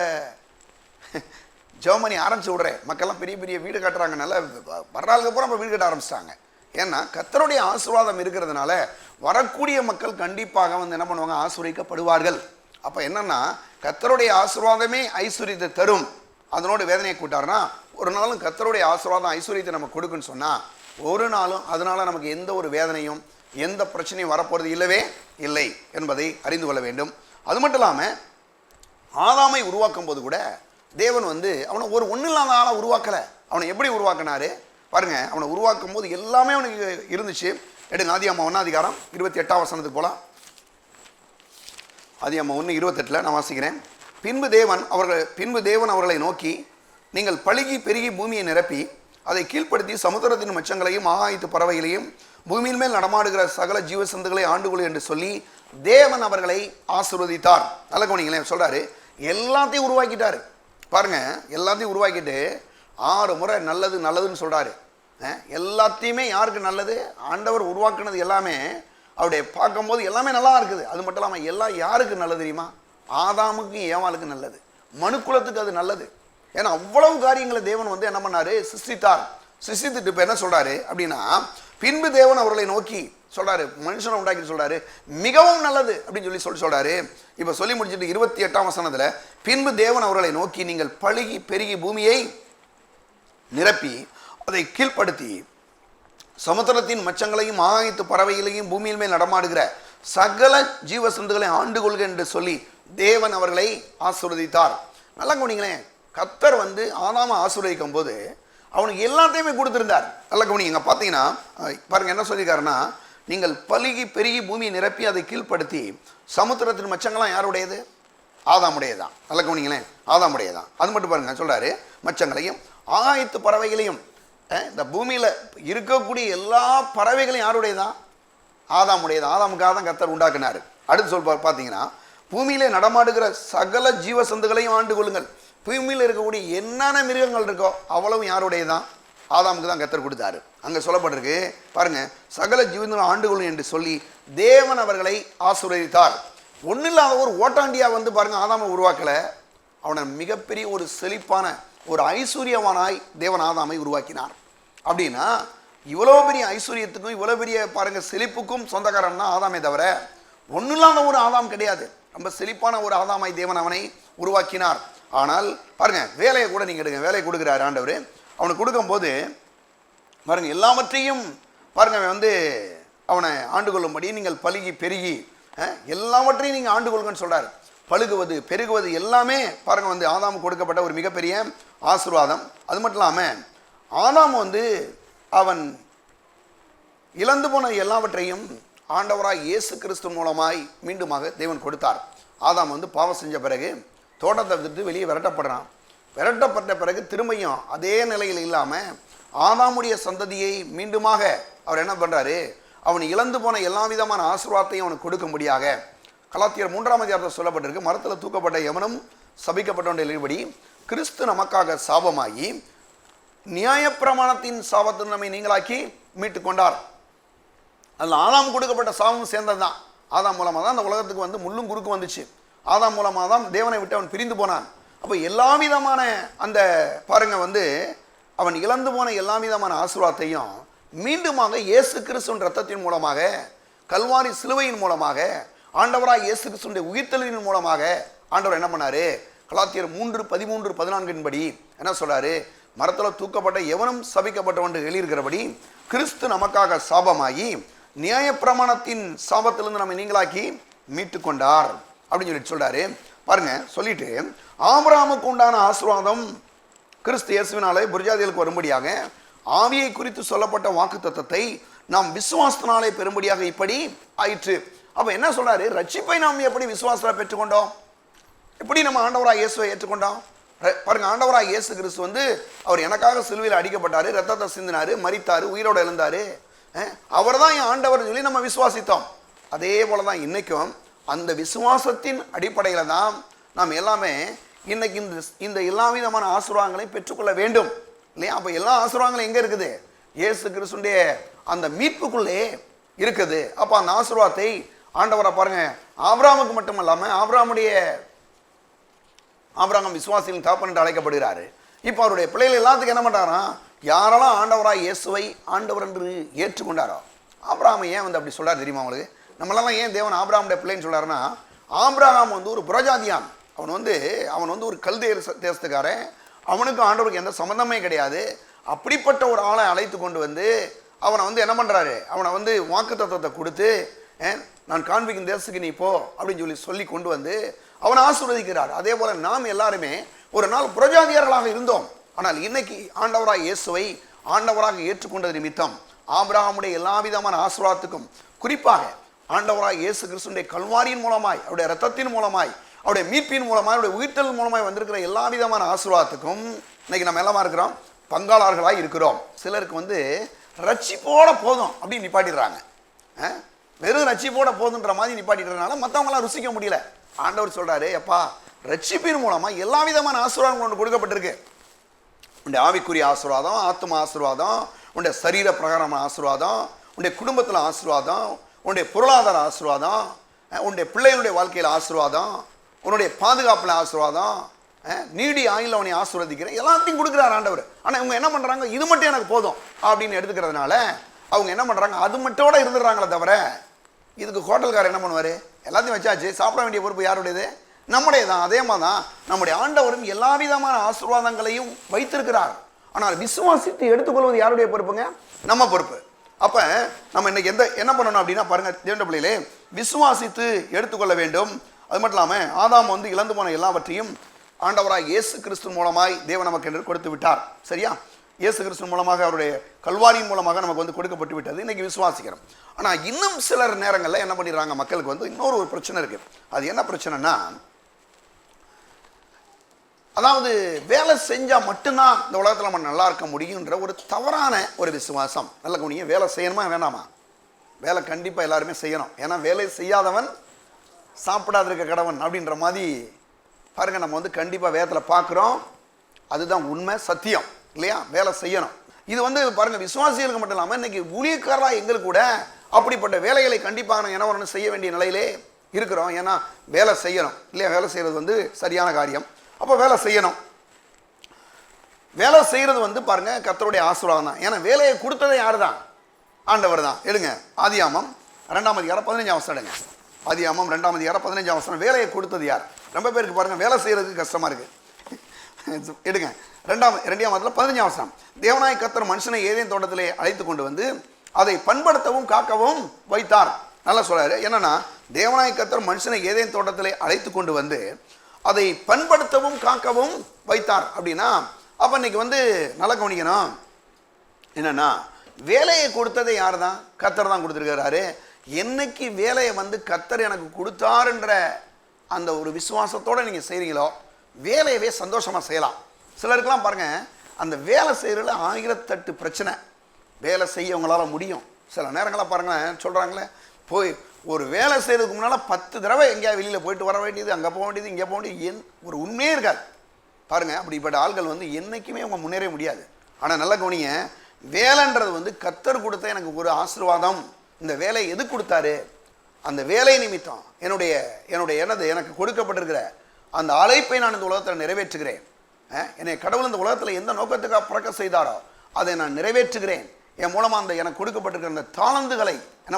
ஜெர்மனி ஆரம்பிச்சு விட்றேன். மக்கள்லாம் பெரிய பெரிய வீடு கட்டுறாங்க, நல்லா வர்றாளுக்கு அப்புறம் நம்ம வீடு கட்ட ஆரம்பிச்சிட்டாங்க. ஏன்னா கர்த்தருடைய ஆசீர்வாதம் இருக்கிறதுனால வரக்கூடிய மக்கள் கண்டிப்பாக என்ன பண்ணுவாங்க, ஆசீர்வதிக்கப்படுவார்கள். அப்போ என்னன்னா, கர்த்தருடைய ஆசீர்வாதமே ஐஸ்வர்யத்தை தரும், அதனோட வேதனையை கூட்டாருன்னா, ஒரு நாளும் கர்த்தருடைய ஆசீர்வாதம் ஐஸ்வர்யத்தை நம்ம கொடுக்குன்னு சொன்னால் ஒரு நாளும் அதனால நமக்கு எந்த ஒரு வேதனையும் எந்த பிரச்சனையும் வரப்போறது இல்லவே இல்லை என்பதை அறிந்து கொள்ள வேண்டும். அது மட்டும் இல்லாமல் ஆதாமை உருவாக்கும் போது கூட தேவன் அவனை ஒரு ஒன்றும் இல்லாத ஆளாக உருவாக்கலை. அவனை எப்படி உருவாக்கினாரு பாருங்க. அவனை உருவாக்கும் போது எல்லாமே அவனுக்கு இருந்துச்சு. எடுங்க ஆதியாகமம் 1ஆம் அதிகாரம் 28ஆம் வசனத்துக்கு போகலாம். ஆதியாகமம் 1:28 நான் வாசிக்கிறேன். பின்பு தேவன் அவர்களை நோக்கி, நீங்கள் பலுகி பெருகி பூமியை நிரப்பி அதை கீழ்ப்படுத்தி சமுத்திரத்தின் மச்சங்களையும் ஆகாயத்து பறவைகளையும் பூமியின் மேல் நடமாடுகிற சகல ஜீவசந்துகளை ஆண்டுகொள் என்று சொல்லி தேவன் அவர்களை ஆசீர்வதித்தார். நல்ல கவனிங்களேன், சொல்றாரு எல்லாத்தையும் உருவாக்கிட்டாரு பாருங்க. எல்லாத்தையும் உருவாக்கிட்டு 6 முறை நல்லது நல்லதுன்னு சொல்றாரு. எல்லாத்தையுமே யாருக்கு நல்லது? ஆண்டவர் உருவாக்குனது எல்லாமே அவருடைய பார்க்கும்போது எல்லாமே நல்லா இருக்குது. அது மட்டும் இல்லாமல் எல்லாம் யாருக்கு நல்லது தெரியுமா? ஆதாமுக்கு ஏவாளுக்கு நல்லது, மனுக்குலத்துக்கு அது நல்லது. ஏன்னா அவ்வளவு காரியங்களை தேவன் வந்து என்ன பண்ணாரு? சிருஷ்டித்தார். சிருஷ்டித்துட்டு இப்போ என்ன சொல்றாரு அப்படின்னா, பின்பு தேவன் அவர்களை நோக்கி சொல்றாரு, மனுஷனை உண்டாக்கி சொல்றாரு மிகவும் நல்லது அப்படின்னு சொல்றாரு. இப்ப சொல்லி முடிச்சுட்டு 28ஆம் வசனத்துல, பின்பு தேவன் அவர்களை நோக்கி, நீங்கள் பழுகி பெருகி பூமியை நிரப்பி அதை கீழ்ப்படுத்தி சமுத்திரத்தின் மச்சங்களையும் ஆகாயத்து பறவைகளையும் பூமியில் மேல் நடமாடுகிற சகல ஜீவசந்துகளை ஆண்டு கொள்க என்று சொல்லி தேவன் அவர்களை ஆசீர்வதித்தார். நல்லா கவனிங்களேன், கர்த்தர் வந்து ஆதாம ஆசீர்வதிக்கும் போது அவனுக்கு எல்லாத்தையுமே கொடுத்திருந்தார். நல்லா கவனிங்க, பார்த்தீங்கன்னா பாருங்க என்ன சொல்லியிருக்காருன்னா, நீங்கள் பலுகி பெருகி பூமியை நிரப்பி அதை கீழ்ப்படுத்தி சமுத்திரத்தின் மச்சங்கள்லாம் யாருடையது? ஆதாமுடையதான். நல்லா கவனிங்களேன், ஆதாமுடையதான். அது மட்டும் பாருங்க சொல்றாரு, மச்சங்களையும் ஆகாயத்து பறவைகளையும். இந்த பூமியில இருக்கக்கூடிய எல்லா பறவைகளையும் யாருடையதான்? ஆதாமுடையதான். ஆதாமுக்காக தான் கர்த்தர் உண்டாக்குனாரு. அடுத்து பார்த்தீங்கன்னா, பூமியிலே நடமாடுகிற சகல ஜீவசந்துகளையும் ஆண்டு கொள்ளுங்கள். பூமியில் இருக்கக்கூடிய என்னென்ன மிருகங்கள் இருக்கோ அவ்வளவு யாருடையதான்? ஆதாமுக்கு தான் கர்த்தர் கொடுத்தாரு. அங்க சொல்லப்பட்டிருக்கு பாருங்க, சகல ஜீவன்களை ஆண்டு கொள்ளும் என்று சொல்லி தேவன் அவர்களை ஆசீர்வதித்தார். ஒன்னும் இல்லாத ஒரு ஓட்டாண்டியா வந்து பாருங்க ஆதாமை உருவாக்கல, அவனை மிகப்பெரிய ஒரு செழிப்பான ஒரு ஐஸ்வர்யவானாய் தேவன் ஆதாமை உருவாக்கினார். அப்படின்னா இவ்வளவு பெரிய ஐஸ்வர்யத்துக்கும் இவ்வளவு பெரிய பாருங்க செழிப்புக்கும் சொந்தக்காரன் தான் ஆதாமே தவிர ஒன்னும் இல்லாத ஒரு ஆதாம் கிடையாது. ரொம்ப செழிப்பான ஒரு ஆதாமை தேவன் அவனை உருவாக்கினார். ஆனால் பாருங்க, வேலையை கூட நீங்க எடுங்க, வேலையை கொடுக்குறாரு ஆண்டவர். அவனுக்கு கொடுக்கும் போது பாருங்க எல்லாவற்றையும் பாருங்க வந்து அவனை ஆண்டு கொள்ளும்படி நீங்கள் பலுகி பெருகி எல்லாவற்றையும் நீங்க ஆண்டு கொள்ளுங்கன்னு சொல்றாரு. பழுகுவது பெருகுவது எல்லாமே பாருங்க வந்து ஆதாமுக்கு கொடுக்கப்பட்ட ஒரு மிகப்பெரிய ஆசீர்வாதம். அது மட்டும் இல்லாம ஆதாம் வந்து அவன் இழந்து போன எல்லாவற்றையும் ஆண்டவராய் இயேசு கிறிஸ்து மூலமாய் மீண்டுமாக தேவன் கொடுத்தார். ஆதாம் வந்து பாவம் செஞ்ச பிறகு தோட்டத்தை விட்டு வெளியே விரட்டப்படுறான். விரட்டப்பட்ட பிறகு திரும்பியும் அதே நிலையில் இல்லாம ஆதாமுடைய சந்ததியை மீண்டுமாக அவர் என்ன பண்றாரு? அவன் இழந்து போன எல்லா விதமான ஆசீர்வாதத்தையும் அவனுக்கு கொடுக்கும்படியாக கலாத்தியர் 3ஆம் அதிகாரத்தில் சொல்லப்பட்டிருக்கு, மரத்தில் தூக்கப்பட்ட எவனும் சபிக்கப்பட்டபடி கிறிஸ்து நமக்காக சாபமாகி நியாயப்பிரமாணத்தின் சாபத்தை நம்மை நீங்களாக்கி மீட்டு கொண்டார். அதில் ஆதாம் கொடுக்கப்பட்ட சாபம் சேர்ந்தது தான். ஆதாம் மூலமாக தான் அந்த உலகத்துக்கு வந்து முள்ளும் குறுக்கு வந்துச்சு. ஆதாம் மூலமாக தான் தேவனை விட்டு அவன் பிரிந்து போனான். அப்போ எல்லா விதமான அந்த பாருங்க வந்து அவன் இழந்து போன எல்லா விதமான ஆசீர்வாதத்தையும் மீண்டுமாக இயேசு கிறிஸ்துவின் ரத்தத்தின் மூலமாக, கல்வாரி சிலுவையின் மூலமாக, ஆண்டவராய் இயேசு கிறிஸ்துவின் உயிர்த்தெழுதலின் மூலமாக ஆண்டவர் என்ன பண்ணாரு? கலாத்தியர் 3:13-14 படி என்ன சொல்றாரு? மரத்தில் தூக்கப்பட்ட எவனும் சபிக்கப்பட்டவன் எழுதியிருக்கிறபடி கிறிஸ்து நமக்காக சாபமாகி நியாயப்பிரமாணத்தின் சாபத்திலிருந்து நம்ம நீங்களாக்கி மீட்டு கொண்டார் அப்படின்னு சொல்றாரு. பாருங்க, சொல்லிட்டு ஆபிரகாமுக்கு உண்டான ஆசீர்வாதம் கிறிஸ்து இயேசுவினாலே புரஜாதிகளுக்கு வரும்படியாக ஆவியை குறித்து சொல்லப்பட்ட வாக்குத்தத்தத்தை நாம் விசுவாசத்தினாலே பெறும்படியாக இப்படி ஆயிற்று. அப்ப என்ன சொல்றாரு? ரட்சிப்பை நாம் எப்படி விசுவாசத்தில் பெற்றுக்கொண்டோம்? எப்படி நம்ம ஆண்டவராய் இயேசுவை ஏற்றுக்கொண்டோம்? பாருங்க, ஆண்டவராய் இயேசு கிறிஸ்து வந்து அவர் எனக்காக சிலுவையில் அடிக்கப்பட்டாரு, ரத்தத்தை சிந்தினாரு, மரித்தாரு, உயிரோடு எழுந்தாரு, அவர் தான் என் ஆண்டவர் சொல்லி நம்ம விசுவாசித்தோம். அதே போலதான் இன்னைக்கும் அந்த விசுவாசத்தின் அடிப்படையில தான் நாம் எல்லாமே இன்னைக்கு இந்த எல்லா விதமான ஆசீர்வாதங்களையும் பெற்றுக்கொள்ள வேண்டும் இல்லையா? அப்ப எல்லா ஆசீர்வாதங்களும் எங்க இருக்குது? இயேசு கிறிஸ்துடைய அந்த மீட்புக்குள்ளே இருக்குது. அப்ப அந்த ஆசீர்வாதத்தை ஆண்டவரை பாருங்க ஆபிரகாமுக்கு மட்டும் இல்லாம ஆபிரகாம் விசுவாசியின் தகப்பன் என்று அழைக்கப்படுகிறாரு. இப்ப அவருடைய பிள்ளைகள் எல்லாத்துக்கும் என்ன பண்றாரா? யாரெல்லாம் ஆண்டவராய் இயேசுவை ஆண்டவர் என்று ஏற்றுக்கொண்டாரோ, ஆபிரகாம் ஏன் வந்து அப்படி சொல்றாரு தெரியுமா உங்களுக்கு? நம்மளெல்லாம் ஏன் தேவன் ஆபிரகாமுடைய பிள்ளைன்னு சொல்றாருன்னா, ஆபிரகாம் வந்து ஒரு புறஜாதியான். அவன் வந்து ஒரு கல்தேயர் தேசத்துக்காரன். அவனுக்கு ஆண்டவருக்கு எந்த சம்பந்தமே கிடையாது. அப்படிப்பட்ட ஒரு ஆளை அழைத்து கொண்டு வந்து அவனை வந்து என்ன பண்றாரு? அவனை வந்து வாக்குத்தத்தத்தை கொடுத்து, நான் காண்பிக்கும் தேசத்துக்கு நீ போ அப்படின்னு சொல்லி கொண்டு வந்து அவனை ஆசீர்வதிக்கிறார். அதே போல நாம் எல்லாருமே ஒரு நாள் புறஜாதியார்களாக இருந்தோம். ஆனால் இன்னைக்கு ஆண்டவராக இயேசுவை ஆண்டவராக ஏற்றுக்கொண்டது நிமித்தம் ஆபிரகாமுடைய எல்லா விதமான ஆசீர்வாதத்துக்கும், குறிப்பாக ஆண்டவராக இயேசு கிறிஸ்துவின் கல்வாரியின் மூலமாய், அவருடைய ரத்தத்தின் மூலமாய், அவருடைய மீட்பின் மூலமாய், அவருடைய உயிர்த்தெழுதல் மூலமாய் வந்திருக்கிற எல்லா விதமான ஆசீர்வாதத்துக்கும் இன்னைக்கு நம்ம எல்லாமா இருக்கிறோம், பங்காளர்களாக இருக்கிறோம். சிலருக்கு வந்து ரட்சிப்போட போதும் அப்படின்னு நிப்பாட்டிடுறாங்க. வெறும் ரட்சிப்போட போதுன்ற மாதிரி நிப்பாட்டிடுறதுனால மற்றவங்களாம் ருசிக்க முடியல. ஆண்டவர் சொல்றாரு, எப்பா ரட்சிப்பின் மூலமா எல்லா விதமான ஆசீர்வாதங்கள் ஒன்று கொடுக்கப்பட்டிருக்கு. உடைய ஆவிக்குரிய ஆசீர்வாதம், ஆத்ம ஆசீர்வாதம், உன்னுடைய சரீர பிரகாரமான ஆசீர்வாதம், உன்னுடைய குடும்பத்தில் ஆசீர்வாதம், உன்னுடைய பொருளாதார ஆசீர்வாதம், உன்னுடைய பிள்ளைகளுடைய வாழ்க்கையில் ஆசீர்வாதம், உன்னுடைய பாதுகாப்பில் ஆசீர்வாதம், நீடி ஆயுள் அவனை ஆசீர்வதிக்கிறேன், எல்லாத்தையும் கொடுக்குறார் ஆண்டவர். ஆனால் இவங்க என்ன பண்ணுறாங்க, இது மட்டும் எனக்கு போதும் அப்படின்னு எடுத்துக்கிறதுனால அவங்க என்ன பண்ணுறாங்க, அது மட்டும் கூட இருந்துடுறாங்களே தவிர, இதுக்கு ஹோட்டல்காரர் என்ன பண்ணுவார், எல்லாத்தையும் வச்சாச்சு, சாப்பிட வேண்டிய பொறுப்பு யாருடையது, நம்முடைய தான். அதே மாதிரி தான் நம்முடைய ஆண்டவரும் எல்லா விதமான ஆசீர்வாதங்களையும் வைத்திருக்கிறார். ஆனால் விசுவாசித்து எடுத்துக்கொள்வது யாருடைய பொறுப்புங்க, நம்ம பொறுப்பு. அப்போ நம்ம இன்னைக்கு என்ன பண்ணணும் அப்படின்னா பாருங்க தேவனுடைய பிள்ளைகளே, விசுவாசித்து எடுத்துக்கொள்ள வேண்டும். அது மட்டும் இல்லாமல் ஆதாம் வந்து இழந்து போன எல்லாவற்றையும் ஆண்டவராய் இயேசு கிறிஸ்து மூலமாய் தேவன் நமக்கு என்று கொடுத்து விட்டார். சரியா? இயேசு கிறிஸ்து மூலமாக அவருடைய கல்வாரியின் மூலமாக நமக்கு வந்து கொடுக்கப்பட்டு விட்டது. இன்னைக்கு விசுவாசிக்கிறோம். ஆனால் இன்னும் சிலர் நேரங்களில் என்ன பண்ணிடுறாங்க, மக்களுக்கு வந்து இன்னொரு பிரச்சனை இருக்கு. அது என்ன பிரச்சனைனா, அதாவது வேலை செஞ்சால் மட்டும்தான் இந்த உலகத்தில் நம்ம நல்லா இருக்க முடியுன்ற ஒரு தவறான ஒரு விசுவாசம். நல்ல கவனிங்க, வேலை செய்யணுமா வேணாமா? வேலை கண்டிப்பாக எல்லாருமே செய்யணும். ஏன்னா வேலை செய்யாதவன் சாப்பிடாது இருக்க கடவன் அப்படின்ற மாதிரி பாருங்க, நம்ம வந்து கண்டிப்பாக வேதத்தில் பார்க்குறோம். அதுதான் உண்மை, சத்தியம் இல்லையா? வேலை செய்யணும். இது வந்து பாருங்க விசுவாசிகளுக்கு மட்டும் இல்லாமல் இன்னைக்கு ஊழியக்காரராக எங்களுக்கு கூட அப்படிப்பட்ட வேலைகளை கண்டிப்பாக நாங்கள் என்ன ஒன்று செய்ய வேண்டிய நிலையிலே இருக்கிறோம். ஏன்னா வேலை செய்யணும் இல்லையா? வேலை செய்கிறது வந்து சரியான காரியம். அப்போ வேலை செய்யணும். வேலை செய்கிறது வந்து பாருங்க கர்த்தருடைய ஆசீர்வாதம் தான். ஏன்னா வேலையை கொடுத்ததே யார் தான்? ஆண்டவர் தான். எடுங்க ஆதியாமம் 2ஆம் அதிகாரம் 15ஆம் வசனம் எடுங்க. ஆதியாமம் 2ஆம் அதிகாரம் 15ஆம் வசனம். வேலையை கொடுத்தது யார்? ரொம்ப பேருக்கு பாருங்க வேலை செய்யறதுக்கு கஷ்டமா இருக்கு. எடுங்க 2ஆம் அதிகாரம் 15ஆம் வசனம். தேவனாய் கர்த்தர் மனுஷனை ஏதேன் தோட்டத்திலே அழைத்து கொண்டு வந்து அதை பண்படுத்தவும் காக்கவும் வைத்தார். நல்லா சொல்றாரு. என்னன்னா தேவனாய் கர்த்தர் மனுஷனை ஏதேன் தோட்டத்திலே அழைத்து கொண்டு வந்து அதை பண்படுத்தவும் காக்கவும் வைத்தார். அப்படின்னா அப்ப இன்னைக்கு வந்து நல்லா கவனிக்கணும். என்னன்னா வேலையை கொடுத்ததை யார் தான்? கர்த்தர் தான் கொடுத்துருக்கிறாரு. என்னைக்கு வேலையை வந்து கர்த்தர் எனக்கு கொடுத்தாருன்ற அந்த ஒரு விசுவாசத்தோட நீங்க செய்றீங்களோ வேலையவே சந்தோஷமா செய்யலாம். சிலருக்கெல்லாம் பாருங்க அந்த வேலை செய்யறதுல 1008 பிரச்சனை. வேலை செய்ய உங்களால முடியும். சில நேரங்களாக பாருங்க சொல்றாங்களே, போய் ஒரு வேலை செய்யறதுக்கு முன்னால 10 தடவை எங்கேயா வெளியில போயிட்டு வர வேண்டியது, அங்கே போக வேண்டியது, இங்கே போக வேண்டியது, ஒரு உண்மையே இருக்காது பாருங்க. அப்படிப்பட்ட ஆள்கள் வந்து என்னைக்குமே அவங்க முன்னேற முடியாது. ஆனால் நல்ல கவனிங்க, வேலைன்றது வந்து கர்த்தர் கொடுத்த எனக்கு ஒரு ஆசீர்வாதம். இந்த வேலை எது கொடுத்தாரு? அந்த வேலை நிமித்தம் எனக்கு கொடுக்கப்பட்டிருக்கிற அந்த அழைப்பை நான் இந்த உலகத்தில் நிறைவேற்றுகிறேன். என்னை கடவுள் இந்த உலகத்தில் எந்த நோக்கத்துக்காக பிறக்க செய்தாரோ அதை நான் நிறைவேற்றுகிறேன். என் மூலமாக அந்த எனக்கு கொடுக்கப்பட்டிருக்கிற அந்த தாளந்துகளை என்ன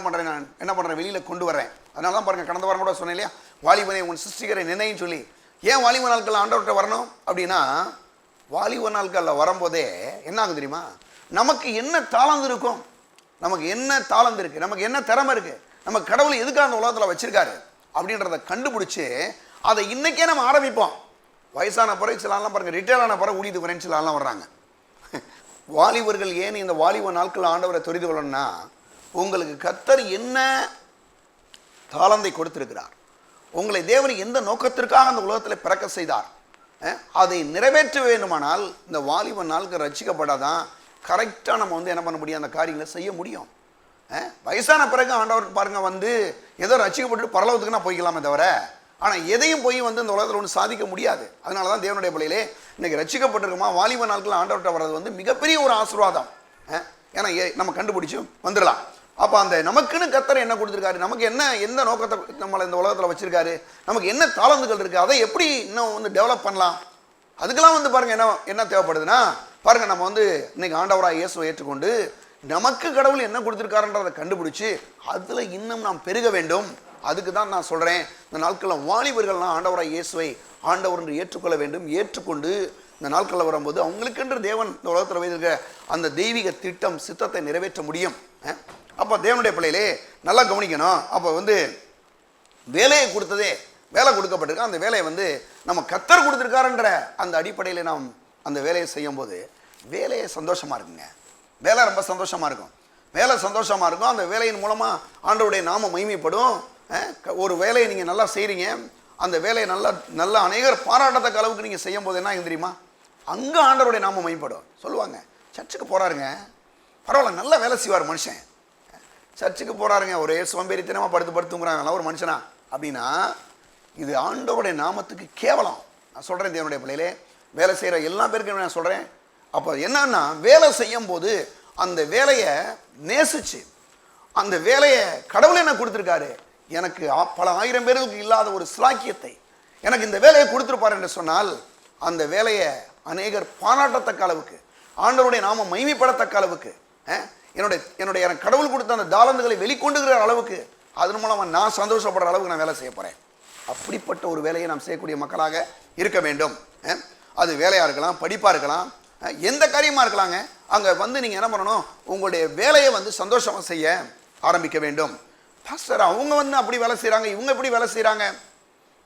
பண்ணுறேன் வெளியில் கொண்டு வரேன். அதனால தான் பாருங்கள், கடந்த வாரம் கூட சொன்னேன் இல்லையா, வாலிபனை உன் சிருஷ்டிக்கிற நினைன்னு சொல்லி. ஏன் வாலிப நாட்களில் ஆண்டவர்கிட்ட வரணும் அப்படின்னா, வாலிப நாட்களில் வரும்போதே என்ன ஆகும் தெரியுமா, நமக்கு என்ன தாளந்து இருக்கும், நமக்கு என்ன தாளந்து இருக்குது, நமக்கு என்ன திறமை இருக்குது, நம்ம கடவுள் எதுக்காக அந்த உலகத்தில் வச்சிருக்காரு அப்படின்றத கண்டுபிடிச்சி அதை இன்னைக்கே நம்ம ஆரம்பிப்போம். வயசான பிறகு சிலலாம் பாருங்கள், ரிட்டையர் ஆன பிறகு ஊழியத்துக்கு வரேன்னு சிலலாம் வர்றாங்க. வாலிபர்கள் ஏன் இந்த வாலிப நாட்கள் ஆண்டவரை தெரிந்து கொள்ளணும்னா, உங்களுக்கு கர்த்தர் என்ன தாளந்தை கொடுத்திருக்கிறார், உங்களை தேவன் எந்த நோக்கத்திற்காக அந்த உலகத்தில் பிறக்க செய்தார், அதை நிறைவேற்ற வேண்டுமானால் இந்த வாலிப நாட்கள் ரட்சிக்கப்படாதான் கரெக்டாக நம்ம வந்து என்ன பண்ண முடியும், அந்த காரியங்களை செய்ய முடியும். வயசான பிறகு ஆண்டவர் பாருங்க வந்து ஏதோ ரட்சிக்கப்பட்டு பரலோகத்துக்கு நான் போய்க்கலாமே தவிர, ஆனால் எதையும் போய் வந்து இந்த உலகத்தில் ஒன்று சாதிக்க முடியாது. அதனால தான் தேவனுடைய பிள்ளையிலே இன்னைக்கு ரட்சிக்கப்பட்டிருக்குமா வாலிப நாட்கள் ஆண்டவர்கிட்ட வர்றது வந்து மிகப்பெரிய ஒரு ஆசீர்வாதம். ஏன்னா நம்ம கண்டுபிடிச்சு வந்துடலாம். அப்போ அந்த நமக்குன்னு கர்த்தர் என்ன கொடுத்துருக்காரு, நமக்கு என்ன எந்த நோக்கத்தை நம்மளை இந்த உலகத்தில் வச்சிருக்காரு, நமக்கு என்ன தாளந்துகள் இருக்குது, அதை எப்படி இன்னும் வந்து டெவலப் பண்ணலாம், அதுக்கெல்லாம் வந்து பாருங்க என்ன தேவைப்படுதுன்னா, பாருங்க நம்ம வந்து இன்னைக்கு ஆண்டவராக இயேசுவை ஏற்றுக்கொண்டு நமக்கு கடவுள் என்ன கொடுத்துருக்காருன்றதை கண்டுபிடிச்சு அதில் இன்னும் நாம் பெருக வேண்டும். அதுக்கு தான் நான் சொல்கிறேன், இந்த நாட்களில் வாலிபர்கள்லாம் ஆண்டவராக இயேசுவை ஆண்டவர் என்று ஏற்றுக்கொள்ள வேண்டும். ஏற்றுக்கொண்டு இந்த நாட்களில் வரும்போது அவங்களுக்கென்று தேவன் இந்த உலகத்தில் வைத்திருக்க அந்த தெய்வீக திட்டம் சித்தத்தை நிறைவேற்ற முடியும். அப்போ தேவனுடைய பிள்ளையிலே நல்லா கவனிக்கணும். அப்போ வந்து வேலையை கொடுத்ததே, வேலை கொடுக்கப்பட்டிருக்க அந்த வேலையை வந்து நம்ம கர்த்தர் கொடுத்துருக்காருன்ற அந்த அடிப்படையில் நாம் அந்த வேலையை செய்யும்போது வேலையை சந்தோஷமாக இருக்குங்க. வேலை ரொம்ப சந்தோஷமாக இருக்கும். வேலை சந்தோஷமாக இருக்கும். அந்த வேலையின் மூலமாக ஆண்டவருடைய நாமம் மகிமைப்படும். ஒரு வேலையை நீங்கள் நல்லா செய்கிறீங்க, அந்த வேலையை நல்லா அநேகர் பாராட்டத்தக்க அளவுக்கு நீங்கள் செய்யும் போது என்ன தெரியுமா, அங்கே ஆண்டவருடைய நாமம் மகிமைப்படும். சொல்லுவாங்க, சர்ச்சுக்கு போகிறாருங்க, பரவாயில்ல நல்ல வேலை செய்வார் மனுஷன், சர்ச்சுக்கு போகிறாருங்க, ஒரே சோம்பேறித்தனமாக படுத்துங்கிறாங்க ஒரு மனுஷனா அப்படின்னா, இது ஆண்டவருடைய நாமத்துக்கு கேவலம். நான் சொல்கிறேன் தேவனுடைய பிள்ளையிலே, வேலை செய்கிற எல்லா பேருக்கும் நான் சொல்கிறேன். அப்போ என்னன்னா வேலை செய்யும் போது அந்த வேலையை நேசிச்சு, அந்த வேலையை கடவுள் என்ன கொடுத்துருக்காரு, எனக்கு பல ஆயிரம் பேருக்கு இல்லாத ஒரு சிலாக்கியத்தை எனக்கு இந்த வேலையை கொடுத்துருப்பார் என்று சொன்னால், அந்த வேலையை அநேகர் பாராட்டத்தக்க அளவுக்கு, ஆண்டவருடைய நாம மகிமைப்படத்தக்க அளவுக்கு, என்னுடைய கடவுள் கொடுத்த அந்த தாளந்துகளை வெளிக்கொண்டுகிற அளவுக்கு, அதன் மூலமா நான் சந்தோஷப்படுற அளவுக்கு நான் வேலை செய்ய போறேன். அப்படிப்பட்ட ஒரு வேலையை நாம் செய்யக்கூடிய மக்களாக இருக்க வேண்டும். அது வேலையா இருக்கலாம், படிப்பா இருக்கலாம், எந்த காரியமா இருக்கலாங்க. அங்க வந்து நீங்க என்ன பண்ணணும், உங்களுடைய வேலையை வந்து சந்தோஷமா செய்ய ஆரம்பிக்க வேண்டும். பாஸ்டர் அவங்க வந்து அப்படி வேலை செய்யறாங்க, இவங்க எப்படி வேலை செய்யறாங்க,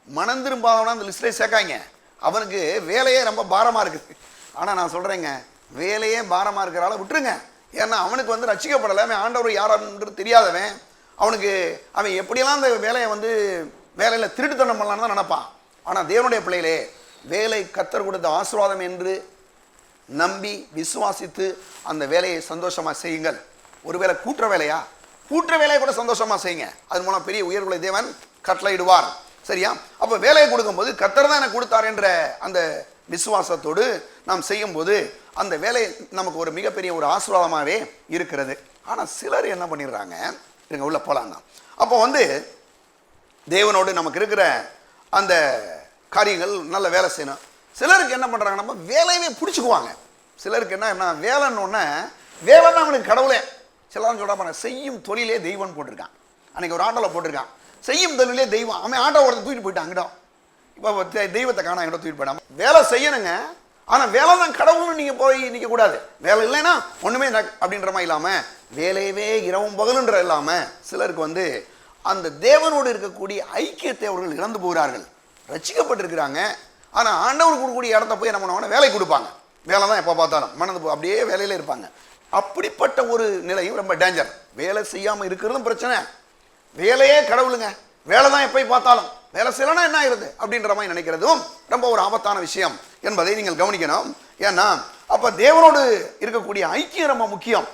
மனம் திரும்பாதவனா அந்த லிஸ்ட்லேயே சேர்க்காங்க. அவனுக்கு வேலையே ரொம்ப பாரமா இருக்குது. ஆனா நான் சொல்றேங்க, வேலையே பாரமா இருக்கிறால விட்டுருங்க. ஏன்னா அவனுக்கு வந்து ரட்சிக்கப்படலை, அவன் ஆண்டவர் யாருன்றது தெரியாதவன். அவனுக்கு அவன் எப்படியெல்லாம் அந்த வேலையை வந்து வேலையில திருட்டுத்தனம் பண்ணலான்னு தான் நினைப்பான். ஆனா தேவனுடைய பிள்ளைகளே, வேலை கர்த்தர் கொடுத்த ஆசீர்வாதம் என்று நம்பி விசுவாசித்து அந்த வேலையை சந்தோஷமா செய்யுங்கள். ஒருவேளை கூட்டுற வேலையா, கூட்டுற வேலையை கூட சந்தோஷமா செய்யுங்க. அதன் மூலம் பெரிய உயர்வுகளை தேவன் கட்டளையிடுவார். சரியா? அப்ப வேலையை கொடுக்கும்போது கர்த்தர் தான் எனக்கு கொடுத்தார் என்ற அந்த விசுவாசத்தோடு நாம் செய்யும் போது அந்த வேலை நமக்கு ஒரு மிகப்பெரிய ஒரு ஆசீர்வாதமாகவே இருக்கிறது. ஆனா சிலர் என்ன பண்ணிடுறாங்க, இங்க உள்ள போலாம் தான். அப்போ வந்து தேவனோடு நமக்கு இருக்கிற அந்த காரியங்கள் நல்ல வேலை செய்யணும். சிலருக்கு என்ன பண்றாங்க, நம்ம வேலையவே பிடிச்சிக்குவாங்க. சிலருக்கு என்ன வேலைன்னு வேலை தான் அவனுக்கு கடவுளே. சிலர் சொல்றாங்க செய்யும் தொழிலே தெய்வம் போட்டிருக்கான். அன்னைக்கு ஒரு ஆட்டோல போட்டிருக்கான், செய்யும் தொழிலே தெய்வம். அவன் ஆட்டோ ஒருத்தர் தூக்கிட்டு போயிட்டான் அங்கிடம். இப்போ தெய்வத்தை காண எங்கிட்ட தூக்கிட்டு போயிட்டான். வேலை செய்யணுங்க, ஆனா வேலை தான் கடவுள்னு நீங்க போய் நிற்க கூடாது. வேலை இல்லைன்னா ஒண்ணுமே அப்படின்ற மாதிரி இல்லாம, வேலையவே இரவும் பகலுன்ற இல்லாம சிலருக்கு வந்து அந்த தேவனோடு இருக்கக்கூடிய ஐக்கியத்தை அவர்கள் இழந்து போகிறார்கள். ரட்சிக்கப்பட்டிருக்கிறாங்க, ஆனா ஆண்டவர் கொடுக்கக்கூடிய இடத்த போய் என்ன பண்ணுவாங்க, வேலை கொடுப்பாங்க. வேலை தான் எப்போ பார்த்தாலும் மனது அப்படியே வேலையில இருப்பாங்க. அப்படிப்பட்ட ஒரு நிலையும் ரொம்ப டேஞ்சர். வேலை செய்யாம இருக்கிறதும் பிரச்சனை, வேலையே கடவுளுங்க, வேலை தான் எப்போ பார்த்தாலும் வேலை செய்யலன்னா என்ன ஆயிருது அப்படின்ற மாதிரி நினைக்கிறதும் ரொம்ப ஒரு ஆபத்தான விஷயம் என்பதை நீங்கள் கவனிக்கணும். ஏன்னா அப்ப தேவனோடு இருக்கக்கூடிய ஐக்கியம் ரொம்ப முக்கியம்.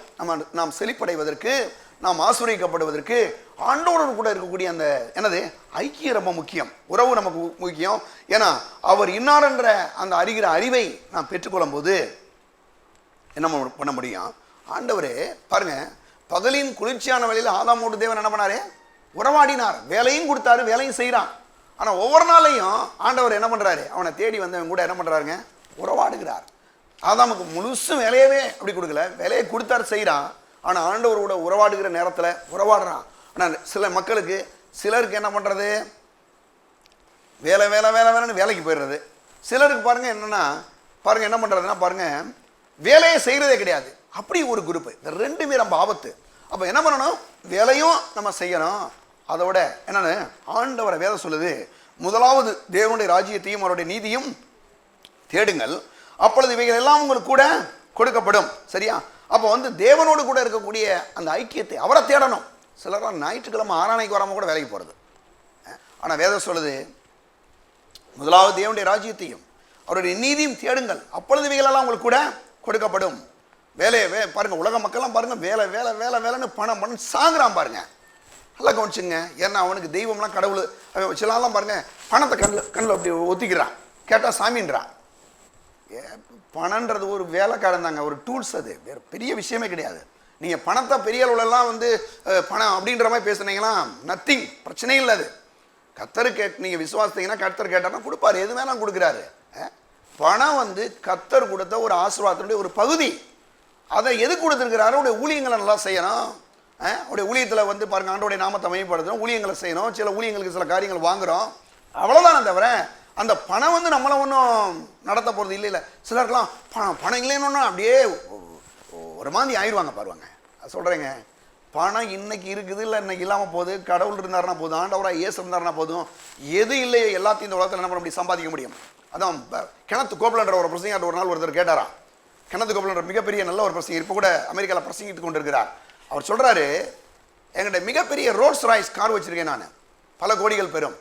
நாம் செழிப்படைவதற்கு, நாம் ஆசீர்வதிக்கப்படுவதற்கு ஆண்டவரோடு கூட இருக்கக்கூடிய அந்த என்னது ஐக்கியம் ரொம்ப முக்கியம். உறவு நமக்கு முக்கியம். ஏன்னா அவர் இன்னார் என்ற அந்த அறிகிற அறிவை நாம் பெற்றுக்கொள்ளும் போது என்ன பண்ண முடியும், ஆண்டவரே பாருங்க, பகலின் குளிர்ச்சியான வேளையில் ஆதாமோடு தேவன் என்ன பண்ணாரு, உறவாடினார், வேலையும் கொடுத்தாரு, வேலையும் செய்யறான். ஆனா ஒவ்வொரு நாளையும் ஆண்டவர் என்ன பண்றாரு, அவனை தேடி வந்தவன் கூட என்ன பண்றாருங்க, உறவாடுகிறார். ஆதாமுக்கு முழுசும் வேலையவே அப்படி கொடுக்கல, வேலையை கொடுத்தாரு, செய்யறான். ஆனா ஆண்டவரோட உறவாடுகிற நேரத்துல உறவாடுறான். ஆனா சில மக்களுக்கு, சிலருக்கு என்ன பண்றது, வேலை வேலை வேலை வேலைன்னு வேலைக்கு போயிடுறது. சிலருக்கு பாருங்க என்னன்னா, பாருங்க என்ன பண்றதுன்னா, பாருங்க வேலையை செய்யறதே கிடையாது. அப்படி ஒரு குரூப். இந்த ரெண்டுமே ரொம்ப ஆபத்து. அப்ப என்ன பண்ணணும், வேலையும் நம்ம செய்யணும். அதோட என்னன்னு ஆண்டவரை வேதம் சொல்லுது, முதலாவது தேவனுடைய ராஜ்யத்தையும் அவருடைய நீதியும் தேடுங்கள், அப்பொழுது இவைகள் எல்லாம் உங்களுக்கு கூட கொடுக்கப்படும். சரியா? அப்போ வந்து தேவனோடு கூட இருக்கக்கூடிய அந்த ஐக்கியத்தை அவரை தேடணும். சிலர் ஞாயிற்றுக்கிழமை ஆராதனைக்கு வராம கூட வேலைக்கு போறது. ஆனா வேதம் சொல்லுது, முதலாவது தேவனுடைய ராஜ்யத்தையும் அவருடைய நீதியும் தேடுங்கள், அப்பொழுது இவைகள் எல்லாம் உங்களுக்கு கூட கொடுக்கப்படும். வேலையை பாருங்க, உலக மக்கள்லாம் பாருங்க வேலை வேலை வேலை வேலைன்னு பணம் பண்ண சாகுறான் பாருங்க. நல்லா கவனிச்சுங்க. ஏன்னா அவனுக்கு தெய்வம்லாம் கடவுள். சிலாம் பாருங்க பணத்தை கண்ணில் அப்படி ஒத்திக்கிறான், கேட்டா சாமின்றான். பணன்றது ஒரு வேலைக்காரன் தாங்க, ஒரு டூல்ஸ். அது வேற பெரிய விஷயமே கிடையாது. நீங்க பணத்தை பெரிய அளவுலலாம் வந்து பணம் அப்படின்ற மாதிரி பேசுனீங்கன்னா நத்திங், பிரச்சனையும் இல்லை. அது கர்த்தர் நீங்க விசுவாசித்தீங்கன்னா கர்த்தர் கேட்டார்னா கொடுப்பாரு, எது வேணாலும் கொடுக்குறாரு. பணம் வந்து கர்த்தர் கொடுத்த ஒரு ஆசீர்வாதத்தினுடைய ஒரு பகுதி. அதை எது கொடுத்துருக்கிறாரு, அவருடைய ஊழியங்களை நல்லா செய்யணும். அவருடைய ஊழியத்தில் வந்து பாருங்க, ஆண்டோடைய நாமத்தை மையப்படுத்தணும், ஊழியங்களை செய்யணும். சில ஊழியங்களுக்கு சில காரியங்கள் வாங்குறோம், அவ்வளோதானே தவிர அந்த பணம் வந்து நம்மளை ஒன்றும் நடத்த போகிறது இல்லை. இல்லை சிலருக்கெல்லாம் பணம் இல்லைன்னு அப்படியே ஒரு மாதிரி ஆயிடுவாங்க பாருவாங்க. சொல்கிறேங்க, பணம் இன்னைக்கு இருக்குது, இல்லை இன்னைக்கு இல்லாமல் போகுது. கடவுள் இருந்தாருன்னா போதும், ஆண்டவராக இயேசு இருந்தாருன்னா போதும். எது இல்லையோ எல்லாத்தையும் இந்த உலகத்தில் என்ன பண்ண முடியும், சம்பாதிக்க முடியும். அதான் கிணத்து கோப்பலன்ற ஒரு பிரசங்க ஒரு நாள் ஒருத்தர் கேட்டாராம். கிணத்து கோப்பலன்ற மிகப்பெரிய நல்ல ஒரு பிரசங்க, இப்போ கூட அமெரிக்காவில் பிரசங்கிட்டு கொண்டு இருக்கிறார். அவர் சொல்றாரு, என்கிட்ட மிகப்பெரிய ரோல்ஸ் ராய்ஸ் கார் வச்சிருக்கேன், நான் பல கோடிகள் பெறும்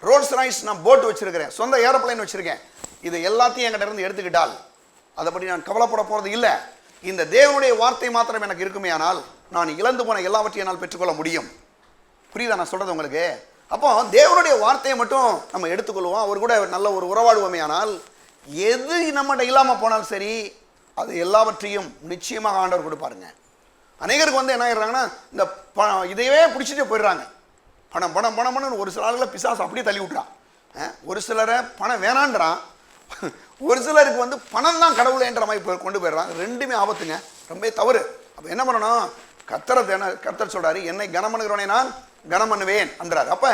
ரோல்ஸ் ராய்ஸ் நான் போட் வச்சிருக்கிறேன், சொந்த ஏரோப்ளைன் வச்சிருக்கேன். இது எல்லாத்தையும் என்கிட்ட இருந்து எடுத்துக்கிட்டால் அதை பற்றி நான் கவலைப்பட போறது இல்லை. இந்த தேவனுடைய வார்த்தை மாத்திரம் எனக்கு இருக்குமே, ஆனால் நான் இழந்து போன எல்லாவற்றையும் என்னால் பெற்றுக்கொள்ள முடியும். புரியுதா நான் சொல்றது உங்களுக்கு? அப்போ தேவனுடைய வார்த்தையை மட்டும் நம்ம எடுத்துக்கொள்வோம், அவர் கூட நல்ல ஒரு உறவாடுவோமே. ஆனால் எது நம்மகிட்ட இல்லாமல் போனாலும் சரி, அது எல்லாவற்றையும் நிச்சயமாக ஆண்டவர் கொடுப்பாருங்க. அநேகருக்கு வந்து என்ன ஆயிடுறாங்கன்னா இந்த இதையே பிடிச்சிட்டு போயிடுறாங்க. பணம் பணம் பணம் பணம். ஒரு சில ஆளுகளை பிசாசு அப்படியே தள்ளி விட்டுறான். ஒரு சிலரை பணம் வேணான்றான், ஒரு சிலருக்கு வந்து பணம் தான் கடவுளேன்ற மாதிரி கொண்டு போயிடுறாங்க. ரெண்டுமே ஆபத்துங்க, ரொம்ப தவறு. அப்போ என்ன பண்ணணும்? கர்த்தர் சொல்றாரு, என்னை கனம் பண்ணுகிறவனை நான் கனம் பண்ணுவேன் என்றார். அப்போ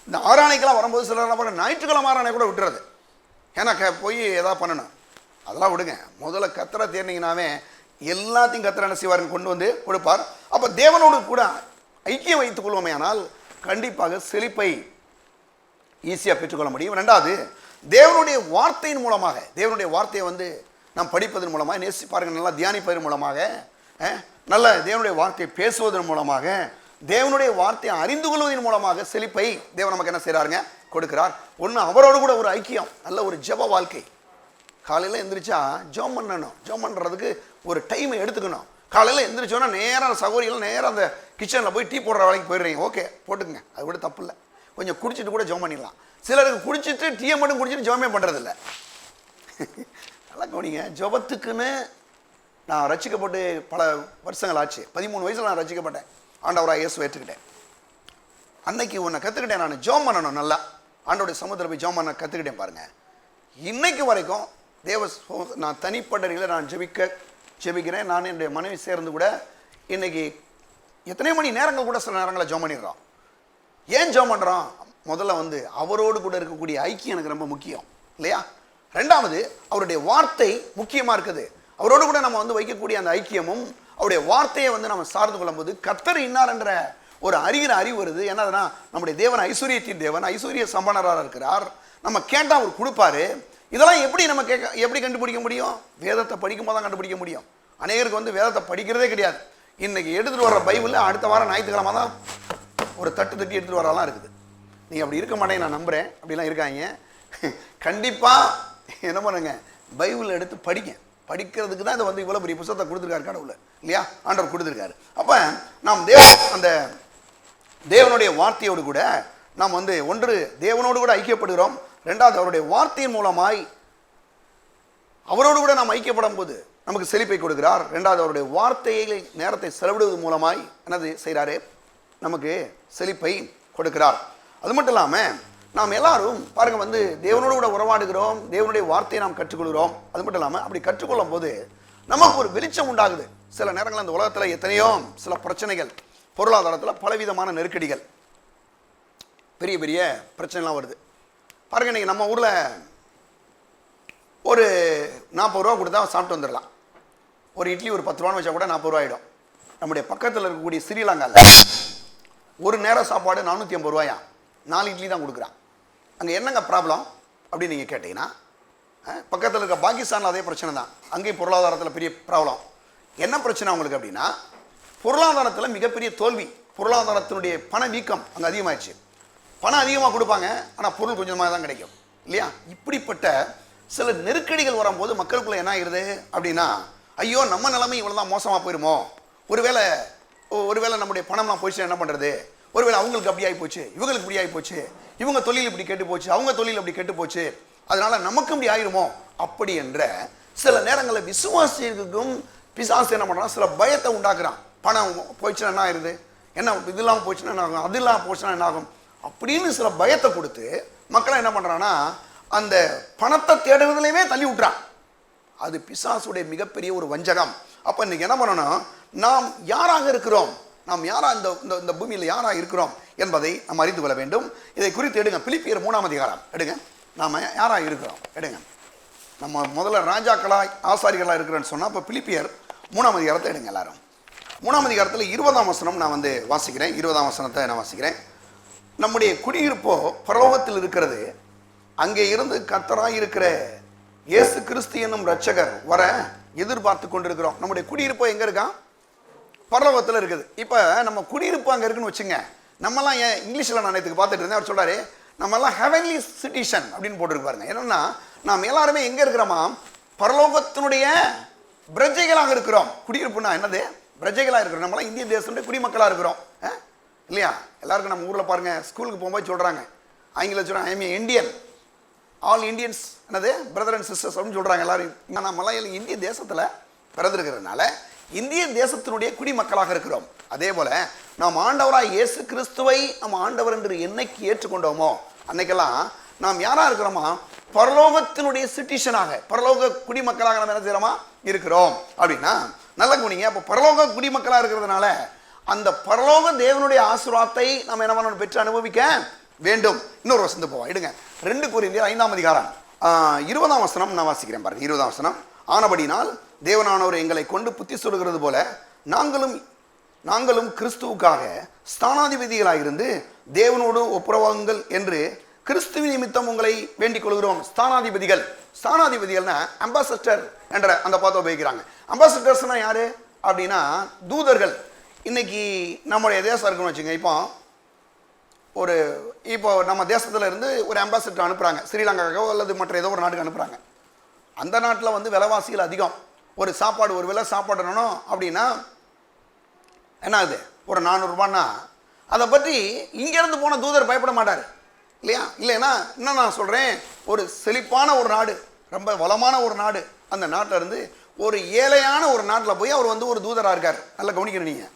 இந்த ஆராணைக்கெல்லாம் வரும்போது சிலர் ஞாயிற்றுக்கிழமை ஆராணை கூட விட்டுறது. ஏன்னா போய் ஏதாவது பண்ணணும், அதெல்லாம் விடுங்க. முதல்ல கர்த்தரை தேர்ந்தீங்கன்னாவே எல்லாத்தையும் கர்த்தர் என்ன செய்வாருன்னு கொண்டு வந்து கொடுப்பார். அப்போ தேவனோடு கூட ஐக்கியம் வைத்துக் கொள்வோமே ஆனால் கண்டிப்பாக செழிப்பை ஈஸியாக பெற்றுக்கொள்ள முடியும். ரெண்டாவது, தேவனுடைய வார்த்தையின் மூலமாக, தேவனுடைய வார்த்தையை வந்து நாம் படிப்பதன் மூலமாக, நேசி பாருங்கள், நல்லா தியானிப்பதன் மூலமாக, நல்ல தேவனுடைய வார்த்தையை பேசுவதன் மூலமாக, தேவனுடைய வார்த்தையை அறிந்து கொள்வதன் மூலமாக செழிப்பை தேவன் நமக்கு என்ன செய்கிறாருங்க? கொடுக்கிறார். ஒன்று, அவரோடு கூட ஒரு ஐக்கியம், நல்ல ஒரு ஜெப வாழ்க்கை. காலையில் எந்திரிச்சா ஜெபம் பண்ணணும். ஜெபம் பண்ணுறதுக்கு ஒரு டைமை எடுத்துக்கணும். காலையில் எந்திரிச்சோன்னா நேராக சகோதரிகள் நேராக அந்த கிச்சனில் போய் டீ போடுற வேலைக்கு போயிடுறீங்க. ஓகே, போட்டுக்குங்க, அது கூட தப்பு இல்லை. கொஞ்சம் குடிச்சிட்டு கூட ஜெபம் பண்ணிடலாம். சிலருக்கு குடிச்சிட்டு டீயை மட்டும் குடிச்சிட்டு ஜெபமே பண்ணுறதில்ல. நல்லா கவனிங்க. ஜெபத்துக்குன்னு நான் ரட்சிக்கப்பட்டு பல வருஷங்கள் ஆச்சு. 13 வயசில் நான் ரட்சிக்கப்பட்டேன். ஆண்டவராக இயேசுவை ஏற்றுக்கிட்டேன். அன்னைக்கு உன்னை கற்றுக்கிட்டேன். நான் ஜெபம் பண்ணணும், நல்லா ஆண்டோடைய சமுத்திரம் போய் ஜெபம் பண்ண கற்றுக்கிட்டேன். பாருங்கள், இன்னைக்கு வரைக்கும் நான் தனிப்பட்ட நிலையில் நான் ஜெபிக்கிறேன். நான் என்னுடைய மனைவி சேர்ந்து கூட இன்னைக்கு எத்தனை மணி நேரங்கள் கூட சில நேரங்களில் ஜெபம் பண்ணிடுறோம். ஏன் ஜெபம் பண்ணுறோம்? முதல்ல வந்து அவரோடு கூட இருக்கக்கூடிய ஐக்கியம் எனக்கு ரொம்ப முக்கியம் இல்லையா? ரெண்டாவது, அவருடைய வார்த்தை முக்கியமாக இருக்குது. அவரோடு கூட நம்ம வந்து வைக்கக்கூடிய அந்த ஐக்கியமும் அவருடைய வார்த்தையை வந்து நம்ம சார்ந்து கொள்ளும் போது கர்த்தர் இன்னார் என்ற ஒரு அறிகிற அறிவு வருது. என்னதுன்னா, நம்முடைய தேவன் ஐஸ்வர்யத்தின் தேவன், ஐஸ்வர்ய சம்பனராக இருக்கிறார். நம்ம கேட்டால் அவர் கொடுப்பாரு. இதெல்லாம் எப்படி நம்ம எப்படி கண்டுபிடிக்க முடியும்? வேதத்தை படிக்கும் போது தான் கண்டுபிடிக்க முடியும். அநேகருக்கு வந்து வேதத்தை படிக்கிறதே கிடையாது. இன்னைக்கு எடுத்துகிட்டு வர்ற பைபிளில் அடுத்த வாரம் ஞாயிற்றுக்கிழமை தான் ஒரு தட்டு தட்டி எடுத்துகிட்டு வரலாம் இருக்குது. நீங்கள் அப்படி இருக்க மாட்டேங்க, நான் நம்புகிறேன். அப்படிலாம் இருக்காங்க. கண்டிப்பாக என்ன பண்ணுங்க, பைபிள் எடுத்து படிங்க. படிக்கிறதுக்கு தான் இதை வந்து இவ்வளோ பெரிய புத்தகத்தை கொடுத்துருக்காரு கடவுள் இல்லையா? ஆண்டவர் கொடுத்துருக்காரு. அப்போ நாம் அந்த தேவனுடைய வார்த்தையோடு கூட நாம் வந்து ஒன்று தேவனோடு கூட ஐக்கியப்படுகிறோம். ரெண்டாவது, அவருடைய வார்த்தையின் மூலமாய் அவரோடு கூட நாம் ஐக்கியப்படும் போது நமக்கு செழிப்பை கொடுக்கிறார். ரெண்டாவது, அவருடைய வார்த்தையை நேரத்தை செலவிடுவது மூலமாய் என்னது செய்கிறாரு? நமக்கு செழிப்பை கொடுக்கிறார். அது மட்டும் இல்லாமல் நாம் எல்லாரும் பாருங்க வந்து தேவனோடு கூட உறவாடுகிறோம், தேவனுடைய வார்த்தையை நாம் கற்றுக்கொள்கிறோம். அது மட்டும் இல்லாமல் அப்படி கற்றுக்கொள்ளும் போது நமக்கு ஒரு வெளிச்சம் உண்டாகுது. சில நேரங்களில் அந்த உலகத்தில் எத்தனையோ சில பிரச்சனைகள், பொருளாதாரத்தில் பலவிதமான நெருக்கடிகள், பெரிய பெரிய பிரச்சனைலாம் வருது. பாருங்க, நீங்கள் நம்ம ஊரில் ஒரு 40 ரூபா கொடுத்தா சாப்பிட்டு வந்துடலாம். ஒரு இட்லி ஒரு 10 ரூபான்னு வச்சா கூட 40 ரூபா ஆகிடும். நம்முடைய பக்கத்தில் இருக்கக்கூடிய ஸ்ரீலங்காவில் ஒரு நேரம் சாப்பாடு 450 ரூபாயா, 4 இட்லி தான் கொடுக்குறான். அங்கே என்னங்க ப்ராப்ளம் அப்படின்னு நீங்கள் கேட்டிங்கன்னா, பக்கத்தில் இருக்க பாகிஸ்தானில் அதே பிரச்சனை தான். அங்கேயும் பொருளாதாரத்தில் பெரிய ப்ராப்ளம். என்ன பிரச்சனை அவங்களுக்கு அப்படின்னா, பொருளாதாரத்தில் மிகப்பெரிய தோல்வி, பொருளாதாரத்தினுடைய பண வீக்கம் அங்கே அதிகமாகிடுச்சு. பணம் அதிகமாக கொடுப்பாங்க, ஆனால் பொருள் கொஞ்சமாக தான் கிடைக்கும் இல்லையா? இப்படிப்பட்ட சில நெருக்கடிகள் வரும்போது மக்களுக்குள்ள என்ன ஆகிடுது அப்படின்னா, ஐயோ நம்ம நிலைமை இவ்வளோ தான் மோசமாக போயிடுமோ, ஒருவேளை நம்முடைய பணம்லாம் போயிடுச்சு என்ன பண்ணுறது, ஒருவேளை அவங்களுக்கு அப்படி ஆகி போச்சு, இவங்களுக்கு இப்படி ஆகி போச்சு, இவங்க தொழில் இப்படி கெட்டு போச்சு, அவங்க தொழில் அப்படி கெட்டு போச்சு, அதனால நமக்கும் இப்படி ஆகிடுமோ அப்படி என்ற சில நேரங்களில் விசுவாசிகளுக்கும் பிசாசு என்ன பண்ணுறான், சில பயத்தை உண்டாக்குறான். பணம் போயிடுச்சுன்னா என்ன ஆயிடுது, என்ன இது இல்லாமல் போச்சுன்னா என்ன ஆகும், அது இல்லாமல் போச்சுன்னா என்ன ஆகும் அப்படின்னு சில பயத்தை கொடுத்து மக்களை என்ன பண்ணுறான்னா அந்த பணத்தை தேடுறதுலையுமே தள்ளி விட்டுறான். அது பிசாசுடைய மிகப்பெரிய ஒரு வஞ்சகம். அப்போ இன்னைக்கு என்ன பண்ணணும், நாம் யாராக இருக்கிறோம், நாம் யாராக இந்த பூமியில் யாராக இருக்கிறோம் என்பதை நாம் அறிந்து கொள்ள வேண்டும். இதை குறித்து எடுங்க, பிலிப்பியர் 3ஆம் அதிகாரம் எடுங்க. நாம் யாராக இருக்கிறோம் எடுங்க. நம்ம முதல்ல ராஜாக்களாக ஆசாரிகளாக இருக்கிறேன்னு சொன்னால், இப்போ பிலிப்பியர் 3ஆம் அதிகாரத்தை எடுங்க எல்லாரும். 3ஆம் அதிகாரத்தில் 20ஆம் வசனம் நான் வந்து வாசிக்கிறேன். 20ஆம் வசனத்தை நான் வாசிக்கிறேன். நம்முடைய குடியிருப்போ பரலோகத்தில் இருக்கிறது, அங்கே இருந்து கர்த்தராய் இருக்கிற இயேசு கிறிஸ்து என்னும் ரட்சகர் வர எதிர்பார்த்து கொண்டிருக்கிறோம். நம்முடைய குடியிருப்போ எங்கே இருக்கான்? பரலோகத்தில் இருக்குது. இப்போ நம்ம குடியிருப்பு அங்கே இருக்குன்னு வச்சுங்க. நம்மலாம் ஏன் இங்கிலீஷில் நான் நேற்றுக்கு பார்த்துட்டு இருந்தேன், அவர் சொல்கிறாரு நம்மெல்லாம் ஹெவன்லி சிட்டிசன் அப்படின்னு போட்டுருப்பாருங்க. என்னென்னா நாம் எல்லாருமே எங்கே இருக்கிறோமா, பரலோகத்தினுடைய பிரஜைகளாக இருக்கிறோம். குடியிருப்புனா என்னது? பிரஜைகளாக இருக்கிறோம். நம்மளாம் இந்திய தேசத்துடைய குடிமக்களாக இருக்கிறோம் இல்லையா? எல்லாருக்கும் நம்ம ஊரில் பாருங்கள், ஸ்கூலுக்கு போகும்போது சொல்கிறாங்க, ஆங்கிலம் சொல்கிறாங்க, I am Indian, all Indians என்னது பிரதர் அண்ட் சிஸ்டர்ஸ் அப்படின்னு சொல்கிறாங்க எல்லாரும். நம்மளாம் இந்திய தேசத்தில் பிறந்திருக்கிறதுனால இந்திய தேசத்தினுடைய குடிமக்களாக இருக்கிறோம். அதே போல நாம் ஆண்டவராய் இயேசு கிறிஸ்துவை நம்ம ஆண்டவர் என்று என்னைக்கு ஏற்றுக்கொண்டோமோ அன்னைக்கெல்லாம் நாம் யாரா இருக்கிறோமா, பரலோகத்தினுடைய சிட்டிசனாக, பரலோக குடிமக்களாக நம்ம என்ன செய்யறோமா இருக்கிறோம் அப்படின்னா நல்ல கவனிங்க. அப்போ பரலோக குடிமக்களாக இருக்கிறதுனால அந்த பரலோக தேவனுடைய ஆசீர்வாதத்தை நம்ம என்ன பண்ணணும், பெற்று அனுபவிக்க வேண்டும். இன்னொரு வசனத்துக்கு போவோம். எடுங்க 2 கொரிந்தியர் 5ஆம் அதிகாரம் 20ஆம் வசனம் நான் வாசிக்கிறேன் பாருங்க. 20ஆம் வசனம், ஆனபடினால் தேவனானவர் எங்களை கொண்டு புத்தி சொல்கிறது போல நாங்களும் கிறிஸ்துவுக்காக ஸ்தானாதிபதிகளாயிருந்து தேவனோடு ஒப்புரவாகுங்கள் என்று கிறிஸ்துவின் நிமித்தம் உங்களை வேண்டிக் கொள்கிறோம். ஸ்தானாதிபதிகள்னா அம்பாசடர் என்ற அந்த பாத்தை உபயோகிக்கிறாங்க. அம்பாசடர்ஸ்னா யாரு அப்படின்னா தூதர்கள். இன்னைக்கு நம்முடைய தேசம் இருக்குன்னு வச்சுங்க, இப்போ நம்ம தேசத்துல இருந்து ஒரு அம்பாசிடர் அனுப்புறாங்க, ஸ்ரீலங்காவோ அல்லது மற்ற ஏதோ ஒரு நாட்டுக்கு அனுப்புறாங்க. அந்த நாட்டில் வந்து விலைவாசிகள் அதிகம். ஒரு சாப்பாடு, ஒரு வேளை சாப்பாடுனோம் அப்படின்னா என்ன ஆகுது, ஒரு 400 ரூபான்னா அதை பற்றி இங்கேருந்து போன தூதர் பயப்பட மாட்டார் இல்லையா? இல்லைன்னா என்ன நான் சொல்கிறேன், ஒரு செழிப்பான ஒரு நாடு, ரொம்ப வளமான ஒரு நாடு, அந்த நாட்டில் இருந்து ஒரு ஏழையான ஒரு நாட்டில் போய் அவர் வந்து ஒரு தூதராக இருக்கார். நல்லா கவனிக்கணும், நீங்கள்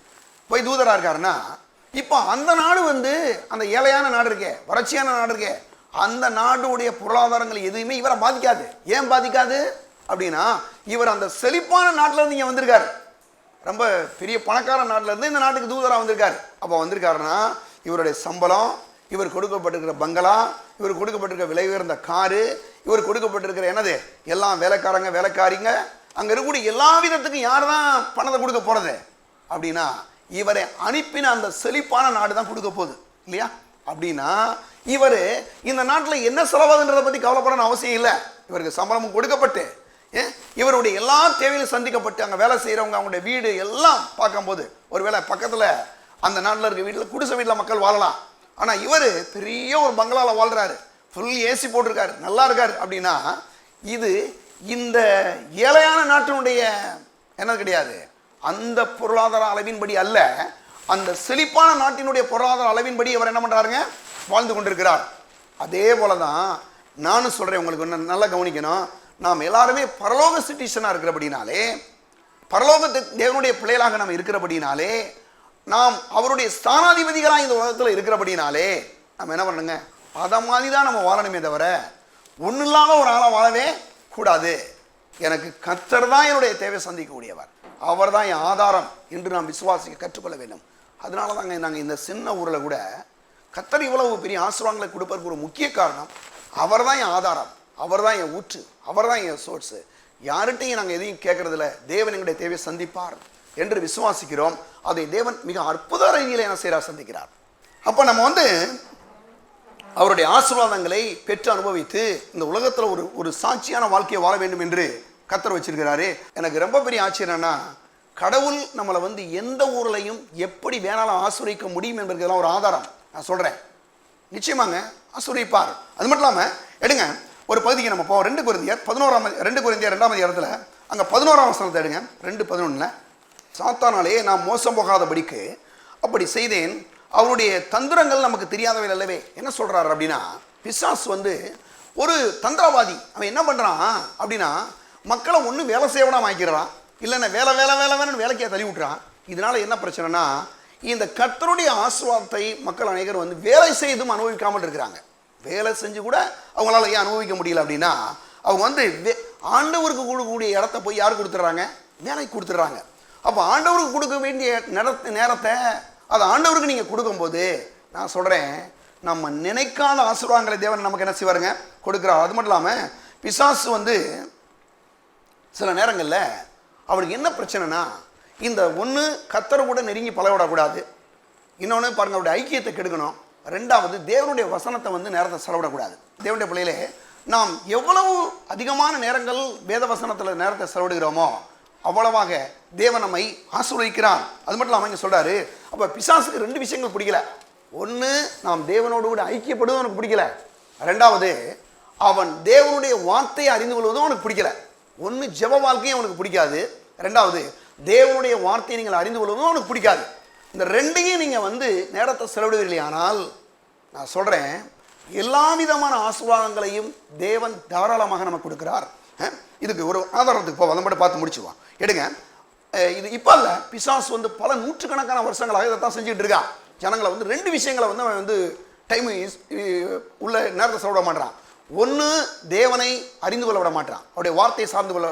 போய் தூதராக இருக்காருன்னா இப்போ அந்த நாடு வந்து அந்த ஏழையான நாடு இருக்கே, வறட்சியான நாடு இருக்கே, அந்த நாடுடைய பொருளாதாரங்கள் எதுவுமே இவரை பாதிக்காது. ஏன் பாதிக்காது அப்படின்னா இவர் அந்த செழிப்பான நாட்டில் இருந்து இங்கே வந்திருக்காரு, ரொம்ப பெரிய பணக்கார நாட்டில் இருந்து இந்த நாட்டுக்கு தூதராக வந்திருக்காரு. அப்போ வந்திருக்காருன்னா இவருடைய சம்பளம், இவர் கொடுக்கப்பட்டிருக்கிற பங்களா, இவர் கொடுக்கப்பட்டிருக்கிற விலை உயர்ந்த காரு, இவர் கொடுக்கப்பட்டிருக்கிற என்னது எல்லாம் வேலைக்காரங்க வேலைக்காரிங்க, அங்கே இருக்கக்கூடிய எல்லா விதத்துக்கும் யார் தான் பணத்தை கொடுக்க போறது அப்படின்னா இவரை அனுப்பின அந்த செழிப்பான நாடு தான் கொடுக்க போகுது இல்லையா? அப்படின்னா இவர் இந்த நாட்டில் என்ன செலவாகுன்றதை பற்றி கவலைப்படணும் அவசியம் இல்லை. இவருக்கு சம்பளமும் கொடுக்கப்பட்டு இவருடைய எல்லா தேவையிலும் சந்திக்கப்பட்டு அங்கே வேலை செய்கிறவங்க அவங்களுடைய வீடு எல்லாம் பார்க்கும்போது ஒருவேளை பக்கத்தில் அந்த நாட்டில் இருக்க வீட்டில் குடிசை வீட்டில் மக்கள் வாழலாம். ஆனால் இவர் பெரிய ஒரு பங்களாவில் வாழ்கிறாரு, ஃபுல் ஏசி போட்டிருக்காரு, நல்லா இருக்காரு. அப்படின்னா இது இந்த ஏழையான நாட்டினுடைய என்ன கிடையாது, அந்த பொருளாதார அளவின்படி அல்ல, அந்த செழிப்பான நாட்டினுடைய பொருளாதார அளவின்படி அவர் என்ன பண்ணுறாருங்க, வாழ்ந்து கொண்டிருக்கிறார். அதே போல தான் நானும் சொல்கிறேன், உங்களுக்கு நல்லா கவனிக்கணும். நாம் எல்லாருமே பரலோக சிட்டிசனாக இருக்கிறபடினாலே, பரலோக தேவனுடைய பிள்ளைகளாக நாம் இருக்கிறபடினாலே, நாம் அவருடைய ஸ்தானாதிபதிகளாக இந்த உலகத்தில் இருக்கிறபடினாலே நம்ம என்ன பண்ணுங்க, அதை மாதிரி தான் நம்ம வாழணுமே தவிர ஒன்றும் இல்லாத ஒரு ஆளாக வாழவே கூடாது. எனக்கு கர்த்தர் தான் என்னுடைய தேவை சந்திக்கக்கூடியவர், அவர் தான் என் ஆதாரம் என்று நாம் விசுவாசிக்க கற்றுக்கொள்ள வேண்டும். அதனால தாங்க நாங்கள் இந்த சின்ன ஊரில் கூட கர்த்தர் இவ்வளவு பெரிய ஆசீர்வாதங்களை கொடுப்பதற்கு ஒரு முக்கிய காரணம், அவர் தான் என் ஆதாரம், அவர் தான் என் ஊற்று, அவர் தான் என் சோர்ஸு. யார்கிட்டையும் நாங்கள் எதையும் கேட்கறதில்ல, தேவன் எங்களுடைய தேவையை சந்திப்பார் என்று விசுவாசிக்கிறோம். அதை தேவன் மிக அற்புத ரீதியில் என்ன செய்கிறார், சந்திக்கிறார். அப்போ நம்ம வந்து அவருடைய ஆசீர்வாதங்களை பெற்று அனுபவித்து இந்த உலகத்தில் ஒரு சாட்சியான வாழ்க்கையை வாழ வேண்டும் என்று கர்த்தர் வச்சிருக்கிறாரு. எனக்கு ரொம்ப பெரிய ஆச்சரியம்னா, கடவுள் நம்மளை வந்து எந்த ஊர்லையும் எப்படி வேணாலும் ஆசீர்வதிக்க முடியும் என்பதற்கெல்லாம் ஒரு ஆதாரம் நான் சொல்கிறேன். நிச்சயமாங்க ஆசீர்வதிப்பார். அது மட்டும் இல்லாமல் எடுங்க ஒரு பகுதிக்கு நம்ம போவோம். 2 கொரிந்தியர் 2ஆம் அதிகாரத்தில் அங்கே 11ஆம் வசனத்தை எடுங்க. 2:11 சாத்தானாலே நாம் மோசம் போகாதபடிக்கு அப்படி செய்தேன், அவருடைய தந்திரங்கள் நமக்கு தெரியாதவை அல்லவே. என்ன சொல்றாரு அப்படின்னா, பிசாசு வந்து ஒரு தந்திரவாதி. அவன் என்ன பண்றான் அப்படின்னா மக்களை ஒன்றும் வேலை செய்யவிடாம ஆக்கிறான், இல்லைன்னா வேலைன்னு வேலைக்கே தள்ளி விட்டுறான். இதனால என்ன பிரச்சனைனா, இந்த கர்த்தருடைய ஆசீர்வாதத்தை மக்கள் அனைவரும் வந்து வேலை செய்தும் அனுபவிக்காமல் இருக்கிறாங்க. வேலை செஞ்சு கூட அவங்களால ஏன் அனுபவிக்க முடியல அப்படின்னா, அவங்க வந்து ஆண்டவருக்கு கொடுக்கக்கூடிய இடத்த போய் யார் கொடுத்துட்றாங்க, வேலைக்கு கொடுத்துட்றாங்க. அப்போ ஆண்டவருக்கு கொடுக்க வேண்டிய நேரத்தை அதை ஆண்டவருக்கு நீங்கள் கொடுக்கும்போது நான் சொல்கிறேன், நம்ம நினைக்காத ஆசீர்வாதங்களை தேவன் நமக்கு என்ன செய்வாருங்க, கொடுக்குறார். அது மட்டும் இல்லாமல் பிசாசு வந்து சில நேரங்களில் அவனுக்கு என்ன பிரச்சனைனா, இந்த ஒன்று கர்த்தர் கூட நெருங்கி பழகக்கூடாது, இன்னொன்று பாருங்கள் அவருடைய ஐக்கியத்தை கெடுக்கணும், ரெண்டாவது தேவனுடைய வசனத்தை வந்து நேரத்தை செலவிடக்கூடாது. தேவனுடைய பிள்ளையிலே நாம் எவ்வளவு அதிகமான நேரங்கள் வேத வசனத்தில் நேரத்தை செலவிடுகிறோமோ அவ்வளவாக தேவன் நம்மை ஆசீர்வதிக்கிறான். அது மட்டும் இல்லாமல் இங்கே சொல்கிறாரு, அப்போ பிசாசுக்கு 2 விஷயங்கள் பிடிக்கல. ஒன்று, நாம் தேவனோடு கூட ஐக்கியப்படுவதும் அவனுக்கு பிடிக்கல. ரெண்டாவது, அவன் தேவனுடைய வார்த்தையை அறிந்து கொள்வதும் அவனுக்கு பிடிக்கல. ஒன்று, ஜெப வாழ்க்கையும் அவனுக்கு பிடிக்காது. ரெண்டாவது, தேவனுடைய வார்த்தையை நீங்கள் அறிந்து கொள்வதும் அவனுக்கு பிடிக்காது. இந்த 2ஐயும் நீங்கள் வந்து நேரத்தை செலவிடுவீர்களே, ஆனால் நான் சொல்கிறேன் எல்லா விதமான ஆசீர்வாதங்களையும் தேவன் தாராளமாக நமக்கு கொடுக்கிறார். இதுக்கு ஒரு ஆதாரத்துக்கு போவோம், அதை மட்டும் பார்த்து முடிச்சுவோம். எடுங்க. இது இப்போ இல்லை, பிசாசு வந்து பல நூற்றுக்கணக்கான வருஷங்களாக இதை தான் செஞ்சுட்டு இருக்கான். ஜனங்களை வந்து 2 விஷயங்களை வந்து அவன் வந்து டைம் உள்ள நேரத்தை செலவிட மாட்டான். ஒன்று, தேவனை அறிந்து கொள்ள விட மாட்டான், அவருடைய வார்த்தையை சார்ந்து கொள்ள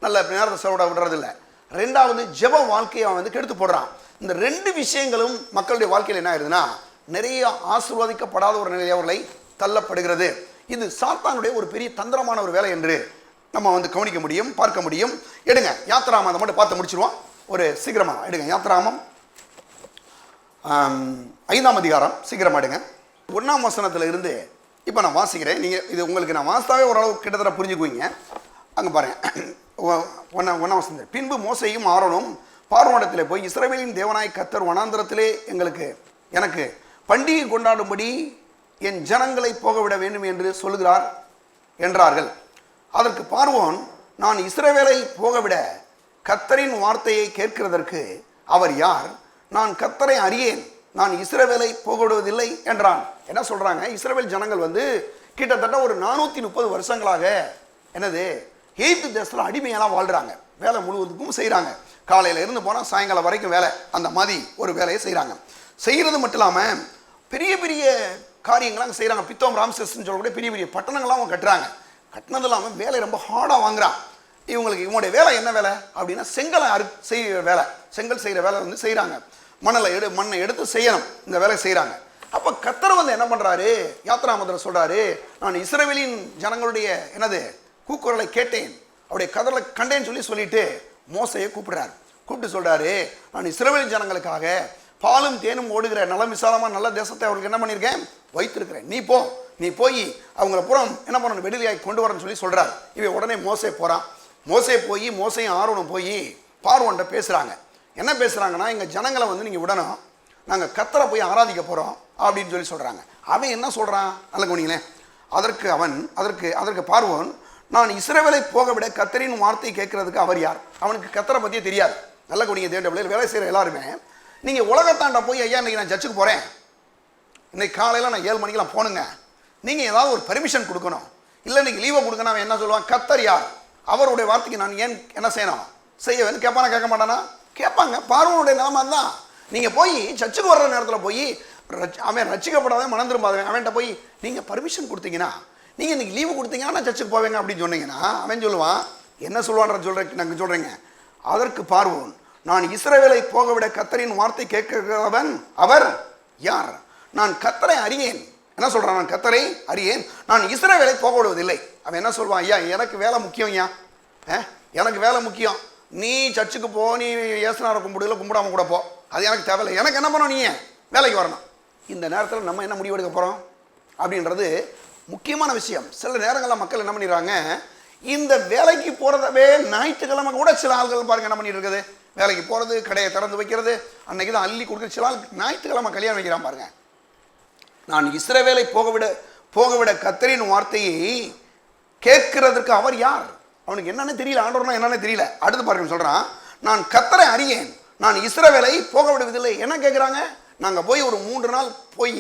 நல்ல நேரத்தை செலவிட விடுறதில்லை. 2வது, ஜெப வாழ்க்கையை அவன் வந்து கெடுத்து போடுறான். இந்த 2 விஷயங்களும் மக்களுடைய வாழ்க்கையில் என்ன ஆயிருதுன்னா, நிறைய ஆசீர்வதிக்கப்படாத ஒரு நிலையை அவர்களை தள்ளப்படுகிறது. இது சாத்தானுடைய ஒரு பெரிய தந்திரமான ஒரு வேலை என்று நம்ம வந்து கவனிக்க முடியும், பார்க்க முடியும். எடுங்க யாத்திராமம், அதை மட்டும் பார்த்து முடிச்சிருவோம் ஒரு சீக்கிரமாக. எடுங்க யாத்திராமம் 5ஆம் அதிகாரம், சீக்கிரமாக எடுங்க. 1ஆம் வசனத்தில் இருந்து இப்போ நான் வாசிக்கிறேன். நீங்கள் இது உங்களுக்கு நான் வாசித்தாவே ஓரளவு கிட்டத்தட்ட புரிஞ்சுக்குவீங்க. அங்கே பாருங்க, 1ஆம் வசனம். பின்பு மோசேயும் ஆரோனும் பார்வோனிடத்தில் போய், இஸ்ரவேலின் தேவனாய் கர்த்தர் வனாந்திரத்திலே எனக்கு பண்டிகை கொண்டாடும்படி என் ஜனங்களை போகவிட வேண்டும் என்று சொல்கிறார் என்றார்கள். அதற்கு பார்வோன், நான் இஸ்ரவேலை போகவிட கர்த்தரின் வார்த்தையை கேட்கிறதற்கு அவர் யார்? நான் கர்த்தரை அறியேன், நான் இஸ்ரவேலை போகவிடுவதில்லை என்றான். என்ன சொல்றாங்க? இஸ்ரவேல் ஜனங்கள் வந்து கிட்டத்தட்ட ஒரு 430 வருஷங்களாக என்னது எகிப்து தேசத்தில் அடிமையெல்லாம் வாழ்றாங்க. வேலை முழுவதுக்கும் செய்கிறாங்க. காலையில் இருந்து போனால் சாயங்காலம் வரைக்கும் வேலை, அந்த மாதிரி ஒரு வேலையை செய்கிறாங்க. செய்கிறது மட்டும் இல்லாமல் பெரிய பெரிய காரியங்களாம் செய்கிறாங்க. பித்தோம் ராம்சஸ்ன்னு சொல்லக்கூடிய பெரிய பெரிய பட்டணங்கள்லாம் அவங்க கட்டுறாங்க. கட்டினது இல்லாமல் வேலை ரொம்ப ஹார்டாக வாங்குறான். இவங்களுடைய வேலை என்ன வேலை அப்படின்னா, செங்கலை செய்கிற வேலை, செங்கல் செய்கிற வேலை வந்து செய்கிறாங்க. மண்ணை எடுத்து செய்யணும், இந்த வேலை செய்கிறாங்க. அப்போ கர்த்தர் வந்து என்ன பண்ணுறாரு, யாத்திராமத்தில் சொல்கிறாரு, நான் இஸ்ரவேலின் ஜனங்களுடைய என்னது கூக்குரலை கேட்டேன், அவருடைய கதலை கண்டேன்னு சொல்லிட்டு மோசையை கூப்பிடுறாரு. கூப்பிட்டு சொல்கிறாரு, நான் இஸ்ரவேல் ஜனங்களுக்காக பாலும் தேனும் ஓடுகிற நலம் விசாலமாக நல்ல தேசத்தை அவருக்கு என்ன பண்ணியிருக்கேன், வைத்திருக்கிறேன். நீ போய் அவங்கள புறம் என்ன பண்ணணும், விடுதலையாகி கொண்டு வரேன்னு சொல்கிறார். இவன் உடனே மோசே போகிறான். மோசையும் ஆரோனும் போய் பார்வோன்ட்ட பேசுகிறாங்க. என்ன பேசுகிறாங்கன்னா, எங்கள் ஜனங்களை வந்து நீங்கள் விடணும், நாங்கள் கர்த்தரை போய் ஆராதிக்க போகிறோம் அப்படின்னு சொல்கிறாங்க. அவன் என்ன சொல்கிறான், நல்ல கவனிங்களேன். அதற்கு பார்வோன், நான் இஸ்ரவேலை போக விட கர்த்தரின் வார்த்தையை கேட்கறதுக்கு அவர் யார்? அவனுக்கு கர்த்தரை பற்றியே தெரியாது. நல்ல கவனிங்க தேவனுடைய பிள்ளைகள், வேலை செய்கிற எல்லாருமே நீங்கள் உலகத்தாண்ட போய், ஐயா இன்றைக்கி நான் சர்ச்சுக்கு போகிறேன், இன்றைக்கி காலையில் நான் 7 மணிக்கெலாம் போகணுங்க, நீங்கள் ஏதாவது ஒரு பெர்மிஷன் கொடுக்கணும், இல்லை இன்றைக்கி லீவை கொடுக்கணும். அவன் என்ன சொல்லுவான், கர்த்தர் யார், அவருடைய வார்த்தைக்கு நான் ஏன் என்ன செய்யணும், செய்ய வந்து கேட்பானா கேட்க மாட்டானா? கேட்பாங்க. பார்வோனுடைய நிலைமை தான். நீங்கள் போய் சர்ச்சுக்கு வர்ற நேரத்தில் போய் அவன் ரட்சிக்கப்படாதவன் மனம் திரும்பாதவன் அவன்கிட்ட போய் நீங்கள் பர்மிஷன் கொடுத்தீங்கன்னா, நீங்கள் இன்றைக்கி லீவு கொடுத்தீங்கன்னா நான் சர்ச்சுக்கு போவேங்க அப்படின்னு சொன்னீங்கன்னா அவன் சொல்லுவான், என்ன சொல்லுவான்ற நாங்கள் சொல்கிறேங்க. அதற்கு பார்வோன், நான் இஸ்ரவேலை போக விட கர்த்தரின் வார்த்தை கேட்கிறவன் அவர் யார்? நான் கர்த்தரை அறியேன். என்ன சொல்கிறான், நான் கர்த்தரை அறியேன், நான் இஸ்ரவேலை போக விடுவதில்லை. அவன் என்ன சொல்வான், ஐயா எனக்கு வேலை முக்கியம், ஐயா எனக்கு வேலை முக்கியம், நீ சர்ச்சுக்கு போ, நீ ஏசுனாரை கும்பிடாம கூட போ, அது எனக்கு தேவையில்லை, எனக்கு என்ன பண்ணணும், நீ வேலைக்கு வரணும். இந்த நேரத்தில் நம்ம என்ன முடிவு எடுக்க போகிறோம் அப்படின்றது முக்கியமான விஷயம். சில நேரங்களில் மக்கள் என்ன பண்ணிடுறாங்க, இந்த வேலைக்கு போகிறதவே ஞாயிற்றுக்கிழமை கூட சில ஆள்கள் பாருங்க என்ன பண்ணிட்டு இருக்குது, வேலைக்கு போகிறது, கடையை திறந்து வைக்கிறது, அன்னைக்கு தான் அள்ளி கொடுக்குற சில ஆள் ஞாயிற்றுக்கிழமை கல்யாணம் வைக்கிறான் பாருங்க. நான் இஸ்ரவேலை போக விட கர்த்தரின் வார்த்தையை கேட்கிறதுக்கு அவர் யார்? அவனுக்கு என்னன்னு தெரியல, ஆண்டவர்னா என்னன்னு தெரியல. அடுத்து பாருங்க சொல்றான், நான் கர்த்தரை அறியேன், நான் இஸ்ரவேலை போக விடுவதில்லை. என்ன கேட்குறாங்க, நாங்கள் போய் ஒரு 3 நாள் போய்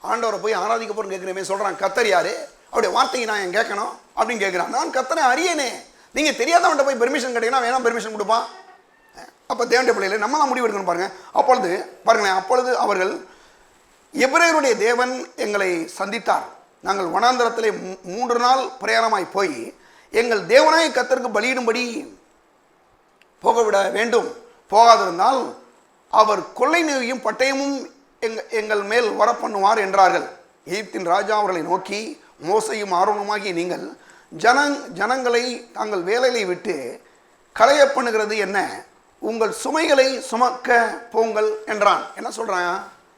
ஆண்டவரை போய் ஆராதிக்க போகிறோம் கேட்குறமே. சொல்கிறான், கர்த்தர் யாரு, அவருடைய வார்த்தையை நான் என் கேட்கணும் அப்படின்னு கேட்குறான். நான் கர்த்தரை அறியேனே. நீங்கள் தெரியாதவன்ட்ட போய் பெர்மிஷன் கேட்டீங்கன்னா வேணா பெர்மிஷன் கொடுப்பான். அப்போ தேவனுடைய பிள்ளைகளை நம்ம தான் முடிவு எடுக்கணும் பாருங்க. அப்பொழுது அவர்கள், எபிரேயருடைய தேவன் எங்களை சந்தித்தார், நாங்கள் வனாந்தரத்திலே 3 நாள் பிரயாணமாய் போய் எங்கள் தேவனாய கர்த்தருக்கு பலியிடும்படி போகவிட வேண்டும், போகாதிருந்தால் அவர் கொள்ளை நோயும் பட்டயமும் எங்கள் மேல் வர பண்ணுவார் என்றார்கள். எகிப்தின் ராஜா அவர்களை நோக்கி, மோசையும் ஆரோனுமாகிய நீங்கள் ஜனங்களை தாங்கள் வேலையை விட்டு களைய பண்ணுகிறது என்ன, உங்கள் சுமைகளை சுமக்க போங்கள் என்றான். என்ன சொல்கிறான்,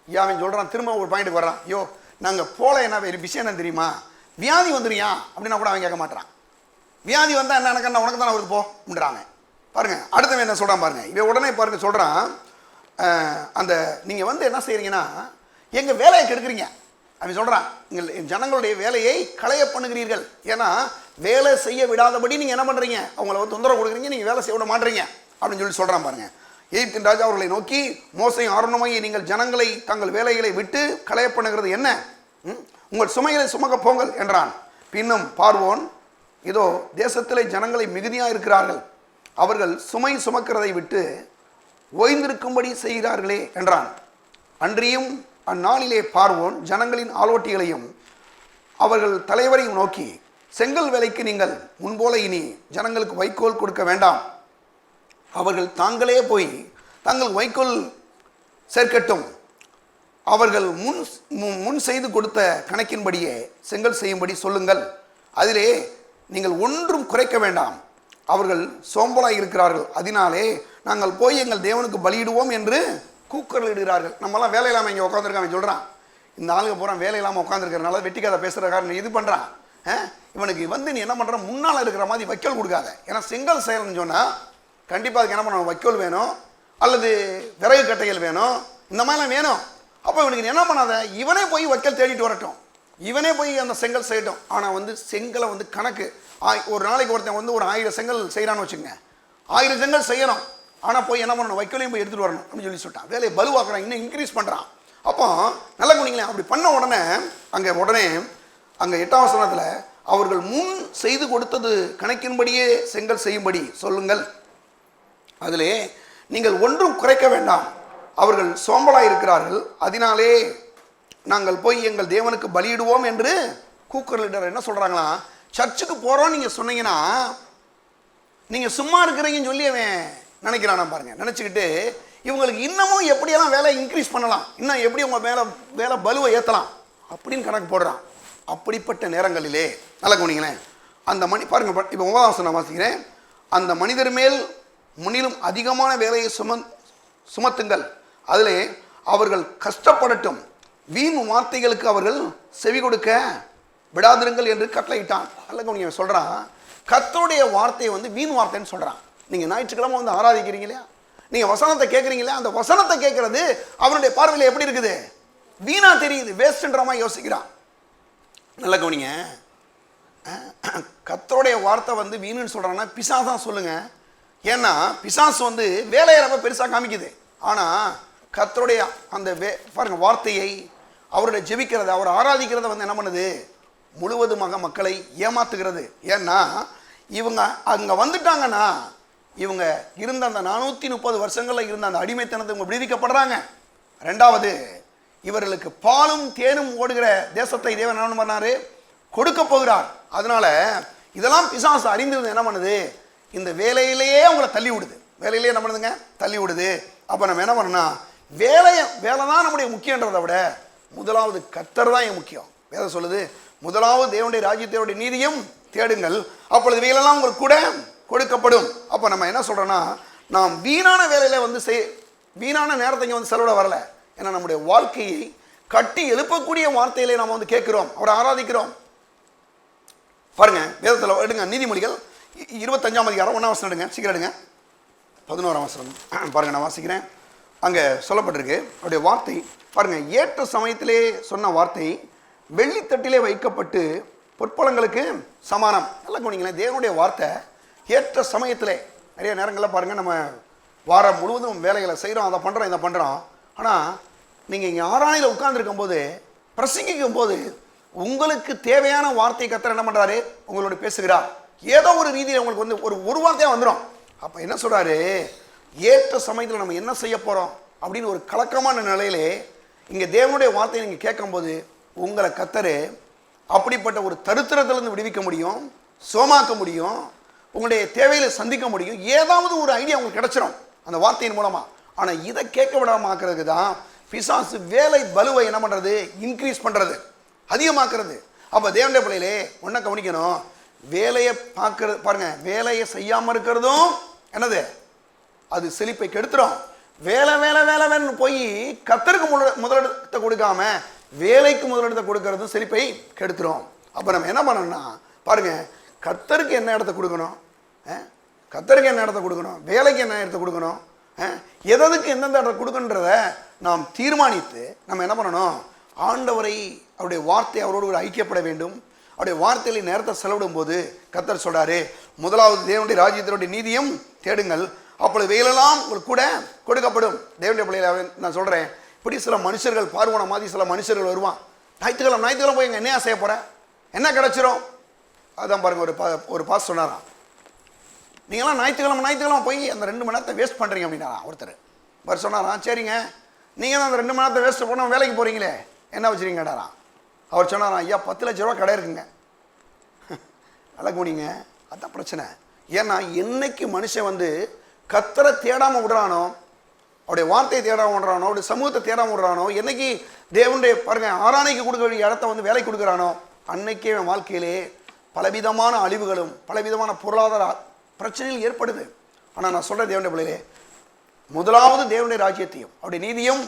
அவன் சொல்கிறான், திரும்ப ஒரு பாயிண்ட்டுக்கு வர்றான், ஐயோ நாங்கள் போல என்ன விஷயம் என்ன தெரியுமா, வியாதி வந்துடுறியா அப்படின்னா கூட அவன் கேட்க மாட்டான். வியாதி வந்தால் என்ன எனக்கு உனக்கு தானே வருது போன்றாங்க பாருங்க. அடுத்தவன் என்ன சொல்கிறான் பாருங்க, இவன் உடனே பாருங்க சொல்கிறான், அந்த நீங்கள் வந்து என்ன செய்கிறீங்கன்னா எங்கள் வேலையை கெடுக்குறீங்க. அவன் சொல்கிறான், எங்கள் ஜனங்களுடைய வேலையை களைய பண்ணுகிறீர்கள், ஏன்னா வேலை செய்ய விடாதபடி நீங்கள் என்ன பண்ணுறீங்க, அவங்கள வந்து தொந்தரவு கொடுக்குறீங்க, நீங்கள் வேலை செய்ய விட மாட்டீங்க அப்படின்னு சொல்கிறான் பாருங்க. எகிப்தின் ராஜா அவர்களை நோக்கி, மோசையும் ஆரோனுமாகிய நீங்கள் ஜனங்களை தங்கள் வேலைகளை விட்டு களைய பண்ணுகிறது என்ன, உங்கள் சுமைகளை சுமக்க போங்கள் என்றான். பின்னும் பார்வோன் இதோ தேசத்திலே ஜனங்களை மிகுதியாக இருக்கிறார்கள், அவர்கள் சுமை சுமக்கிறதை விட்டு ஓய்ந்திருக்கும்படி செய்கிறார்களே என்றான். அன்றியும் அந்நாளிலே பார்வோன் ஜனங்களின் ஆலோட்டிகளையும் அவர்கள் தலைவரையும் நோக்கி, செங்கல் வேலைக்கு நீங்கள் முன்போல இனி ஜனங்களுக்கு வைக்கோல் கொடுக்க வேண்டாம், அவர்கள் தாங்களே போய் தங்கள் வைக்கோல் சேர்க்கட்டும், அவர்கள் முன் செய்து கொடுத்த கணக்கின்படியே செங்கல் செய்யும்படி சொல்லுங்கள், அதிலே நீங்கள் ஒன்றும் குறைக்க வேண்டாம், அவர்கள் சோம்பலாய் இருக்கிறார்கள், அதனாலே நாங்கள் போய் எங்கள் தேவனுக்கு பலியிடுவோம் என்று கூக்குரலிடுகிறார்கள். நம்மலாம் வேலை இல்லாமல் இங்கே உட்காந்துருக்காங்க சொல்கிறான். இந்த ஆளுங்க போகிறான் வேலை இல்லாமல் உட்காந்துருக்கிறனால வெட்டி கதை பேசுகிறக்காரன் இது பண்ணுறான். இவனுக்கு வந்து நீ என்ன பண்ணுற, முன்னால் இருக்கிற மாதிரி வைக்கோல் கொடுக்காத. ஏன்னா செங்கல் செய்யணும்னு சொன்னால் கண்டிப்பாக அதுக்கு என்ன பண்ணணும், வைக்கோல் வேணும் அல்லது விறகு கட்டைகள் வேணும், இந்த மாதிரிலாம் வேணும். அப்போ இவனுக்கு நீ என்ன பண்ணாத, இவனே போய் வைக்கோல் தேடிட்டு வரட்டும், இவனே போய் அந்த செங்கல் செய்யட்டும். ஆனால் வந்து செங்கலை வந்து கணக்கு ஒரு நாளைக்கு ஒருத்தன் வந்து ஒரு 1000 செங்கல் செய்கிறான்னு வச்சுங்க, 1000 செங்கல் செய்யணும். ஆனால் போய் என்ன பண்ணணும், வைக்கோலையும் போய் எடுத்துகிட்டு வரணும் அப்படின்னு சொல்லி சொல்லிட்டான். வேலையை பலுவாக்குறான், இன்னும் இன்க்ரீஸ் பண்ணுறான். அப்போ நல்ல குணிங்களேன், அப்படி பண்ண உடனே அங்கே 8ஆம் வசனத்தில் அவர்கள் முன் செய்து கொடுத்தது கணக்கின்படியே செங்கல் செய்யும்படி சொல்லுங்கள், அதிலே நீங்கள் ஒன்றும் குறைக்க வேண்டாம், அவர்கள் சோம்பலாய் இருக்கிறார்கள், அதனாலே நாங்கள் போய் எங்கள் தேவனுக்கு பலியிடுவோம் என்று கூக்குரலிடர். என்ன சொல்கிறாங்களா, சர்ச்சுக்கு போகிறோம் நீங்கள் சொன்னீங்கன்னா நீங்கள் சும்மா இருக்கிறீங்கன்னு சொல்லி அவன் நினைக்கிறானா பாருங்க. நினச்சிக்கிட்டு இவங்களுக்கு இன்னமும் எப்படியெல்லாம் வேலை இன்க்ரீஸ் பண்ணலாம், இன்னும் எப்படி உங்கள் வேலை பலுவை ஏற்றலாம் அப்படின்னு கணக்கு போடுறான். அப்படிப்பட்ட நேரங்களிலே நல்ல கவனிங்களேன், அந்த பாருங்க, இப்போ 9ஆம் வசனம் வாசிக்கிறேன். அந்த மனிதர் மேல் முன்னிலும் அதிகமான வேலையை சுமத்துங்கள், அதிலே அவர்கள் கஷ்டப்படட்டும், வீண் வார்த்தைகளுக்கு அவர்கள் செவி கொடுக்க விடாதிருங்கள் என்று கட்டளையிட்டான். நல்ல கவனிங்க, சொல்கிறான் கர்த்தருடைய வார்த்தையை வந்து வீண் வார்த்தைன்னு சொல்கிறான். நீங்கள் ஞாயிற்றுக்கிழமை வந்து ஆராதிக்கிறீங்களா, நீங்கள் வசனத்தை கேட்குறீங்களா, அந்த வசனத்தை கேட்குறது அவனுடைய பார்வையில் எப்படி இருக்குது, வீணா தெரியுது, வேஸ்ட்ன்ற மாதிரி யோசிக்கிறான். நல்ல கவனிங்க, கர்த்தருடைய வார்த்தை வந்து வீணுன்னு சொல்கிறான்னா பிசாசு சொல்லுங்க. ஏன்னா பிசாசு வந்து வேலையை ரொம்ப பெருசாக காமிக்குது. ஆனால் கர்த்தருடைய அந்த பாருங்க வார்த்தையை அவருடைய ஜெபிக்கிறத அவர் ஆராதிக்கிறத வந்து என்ன பண்ணுது, முழுவதுமாக மக்களை ஏமாத்துகிறது. ஏன்னா இவங்க அங்கே வந்துட்டாங்கன்னா இவங்க இருந்த அந்த 430 வருஷங்களில் இருந்த அந்த அடிமைத்தனத்தை இவங்க விடுவிக்கப்படுறாங்க. ரெண்டாவது, இவர்களுக்கு பாலும் தேனும் ஓடுகிற தேசத்தை தேவன் என்ன பண்ணாரு, கொடுக்க போகிறார். அதனால இதெல்லாம் பிசாசு அறிந்தது என்ன பண்ணுது, இந்த வேலையிலேயே அவங்களை தள்ளி விடுது. வேலையிலேயே என்ன பண்ணுதுங்க, தள்ளி விடுது. அப்போ நம்ம என்ன பண்ணணும், வேலை தான் நம்முடைய முக்கியன்றதை விட முதலாவது கர்த்தர் தான் என் முக்கியம். வேதம் சொல்லுது, முதலாவது தேவனுடைய ராஜ்யத்தையுடைய நீதியும் தேடுங்கள், அப்பொழுது வேலையெல்லாம் உங்களுக்கு கூட கொடுக்கப்படும். அப்போ நம்ம என்ன சொல்கிறோன்னா, நாம் வீணான வேலையில் வந்து வீணான நேரத்தை இங்கே வந்து செலவிட வரல. ஏன்னா நம்முடைய வாழ்க்கையை கட்டி எழுப்பக்கூடிய வார்த்தையிலே நாம் வந்து கேட்குறோம், அவரை ஆராதிக்கிறோம். பாருங்க வேதத்தில் எடுங்க, நீதிமொழிகள் 25ஆம் அதிகாரம் 1ஆம் வசனம் எடுங்க, சீக்கிரம் எடுங்க. 11ஆம் வசனம் பாருங்க, நான் வாசிக்கிறேன். அங்கே சொல்லப்பட்டிருக்கு அவருடைய வார்த்தை பாருங்க, ஏற்ற சமயத்திலே சொன்ன வார்த்தை வெள்ளித்தட்டிலே வைக்கப்பட்டு பொற்பலங்களுக்கு சமானம். நல்லா கவனிங்களேன், தேவனுடைய வார்த்தை ஏற்ற சமயத்திலே. நிறைய நேரங்களில் பாருங்கள், நம்ம வாரம் முழுவதும் வேலைகளை செய்கிறோம், அதை பண்ணுறோம் இதை பண்ணுறோம். ஆனால் நீங்கள் இங்கே ஆராய்ச்சியில் உட்கார்ந்துருக்கும் போது பிரசங்கிக்கும் போது உங்களுக்கு தேவையான வார்த்தை கர்த்தர் என்ன பண்ணுறாரு, உங்களோட பேசுகிறார். ஏதோ ஒரு ரீதியில் உங்களுக்கு வந்து ஒரு வார்த்தையாக வந்துடும். அப்போ என்ன சொல்கிறாரு, ஏற்ற சமயத்தில் நம்ம என்ன செய்ய போகிறோம் அப்படின்னு ஒரு கலக்கமான நிலையிலே இங்கே தேவனுடைய வார்த்தையை நீங்கள் கேட்கும்போது உங்களை கர்த்தர் அப்படிப்பட்ட ஒரு தரித்திரத்திலிருந்து விடுவிக்க முடியும், சோமாக்க முடியும், உங்களுடைய தேவைகளை சந்திக்க முடியும். ஏதாவது ஒரு ஐடியா உங்களுக்கு கிடைச்சிடும் அந்த வார்த்தையின் மூலமாக. ஆனால் இதை கேட்க விடாமல் ஆக்கிறதுக்கு தான் பிசாசு வேலை பலுவை என்ன பண்ணுறது, இன்க்ரீஸ் பண்ணுறது, அதிகமாக்குறது. அப்போ தேவனுடைய பிள்ளையிலே ஒன்றை கவனிக்கணும், வேலையை பார்க்கறது பாருங்க, வேலையை செய்யாமல் இருக்கிறதும் என்னது, அது செழிப்பை கெடுத்துரும். வேலை வேலை வேலை வேலைன்னு போய் கர்த்தருக்கு முதலிடத்தை கொடுக்காம வேலைக்கு முதலிடத்தை கொடுக்கறதும் செழிப்பை கெடுத்துரும். அப்போ நம்ம என்ன பண்ணணும்னா பாருங்க, கர்த்தருக்கு என்ன இடத்த கொடுக்கணும், கர்த்தருக்கு என்ன இடத்த கொடுக்கணும், வேலைக்கு என்ன இடத்த கொடுக்கணும், எதற்கு எந்தெந்த இடத்த கொடுக்கணுன்றத நாம் தீர்மானித்து நம்ம என்ன பண்ணணும், ஆண்டவரை அவருடைய வார்த்தை அவரோடு ஒரு ஐக்கியப்பட வேண்டும். அவருடைய வார்த்தையில நேரத்தை செலவிடும் போது கர்த்தர் சொல்றாரு, முதலாவது தேவனுடைய ராஜ்யத்தினுடைய நீதியும் தேடுங்கள், அப்பொழுது வேலையெல்லாம் உங்களுக்கு கூட கொடுக்கப்படும். தேவனுடைய பிள்ளைகளை நான் சொல்கிறேன், இப்படி சில மனுஷர்கள் பார்வன மாதிரி சில மனுஷர்கள் வருவான், ஞாயிற்றுக்கிழமை போய் எங்கள் என்ன செய்ய போகிறேன், என்ன கிடச்சிரும், அதான் பாருங்க, ஒரு பாஸ் சொன்னாராம், நீங்களாம் ஞாயிற்றுக்கிழமை போய் அந்த 2 மணி நேரத்தை வேஸ்ட் பண்ணுறீங்க அப்படின்னாராம் ஒருத்தர். அவர் சொன்னாராம், சரிங்க, நீங்கள் தான் அந்த 2 மணி நேரத்தை வேஸ்ட் பண்ணால் வேலைக்கு போகிறீங்களே, என்ன வச்சுருங்க கேட்டாராம். அவர் சொன்னாராம், ஐயா 10 லட்ச ரூபா கடை இருக்குங்க. நல்லா போனீங்க, அதுதான் பிரச்சனை. ஏன்னா என்னைக்கு மனுஷன் வந்து கர்த்தரை தேடாமல் விடுறானோ, அவருடைய வார்த்தையை தேடாமல் விடுறானோ, அவருடைய சமூகத்தை தேடாமல் விடுறானோ, என்னைக்கு தேவனுடைய பாருங்க ஆராதனைக்கு கொடுக்க வேண்டிய இடத்த வந்து வேலை கொடுக்குறானோ, அன்னைக்கே என் வாழ்க்கையிலே பலவிதமான அழிவுகளும் பலவிதமான பொருளாதார பிரச்சனைகள் ஏற்படுது. ஆனால் நான் சொல்கிற தேவனுடைய பிள்ளைகளே, முதலாவது தேவனுடைய ராஜ்யத்தையும் அவருடைய நீதியும்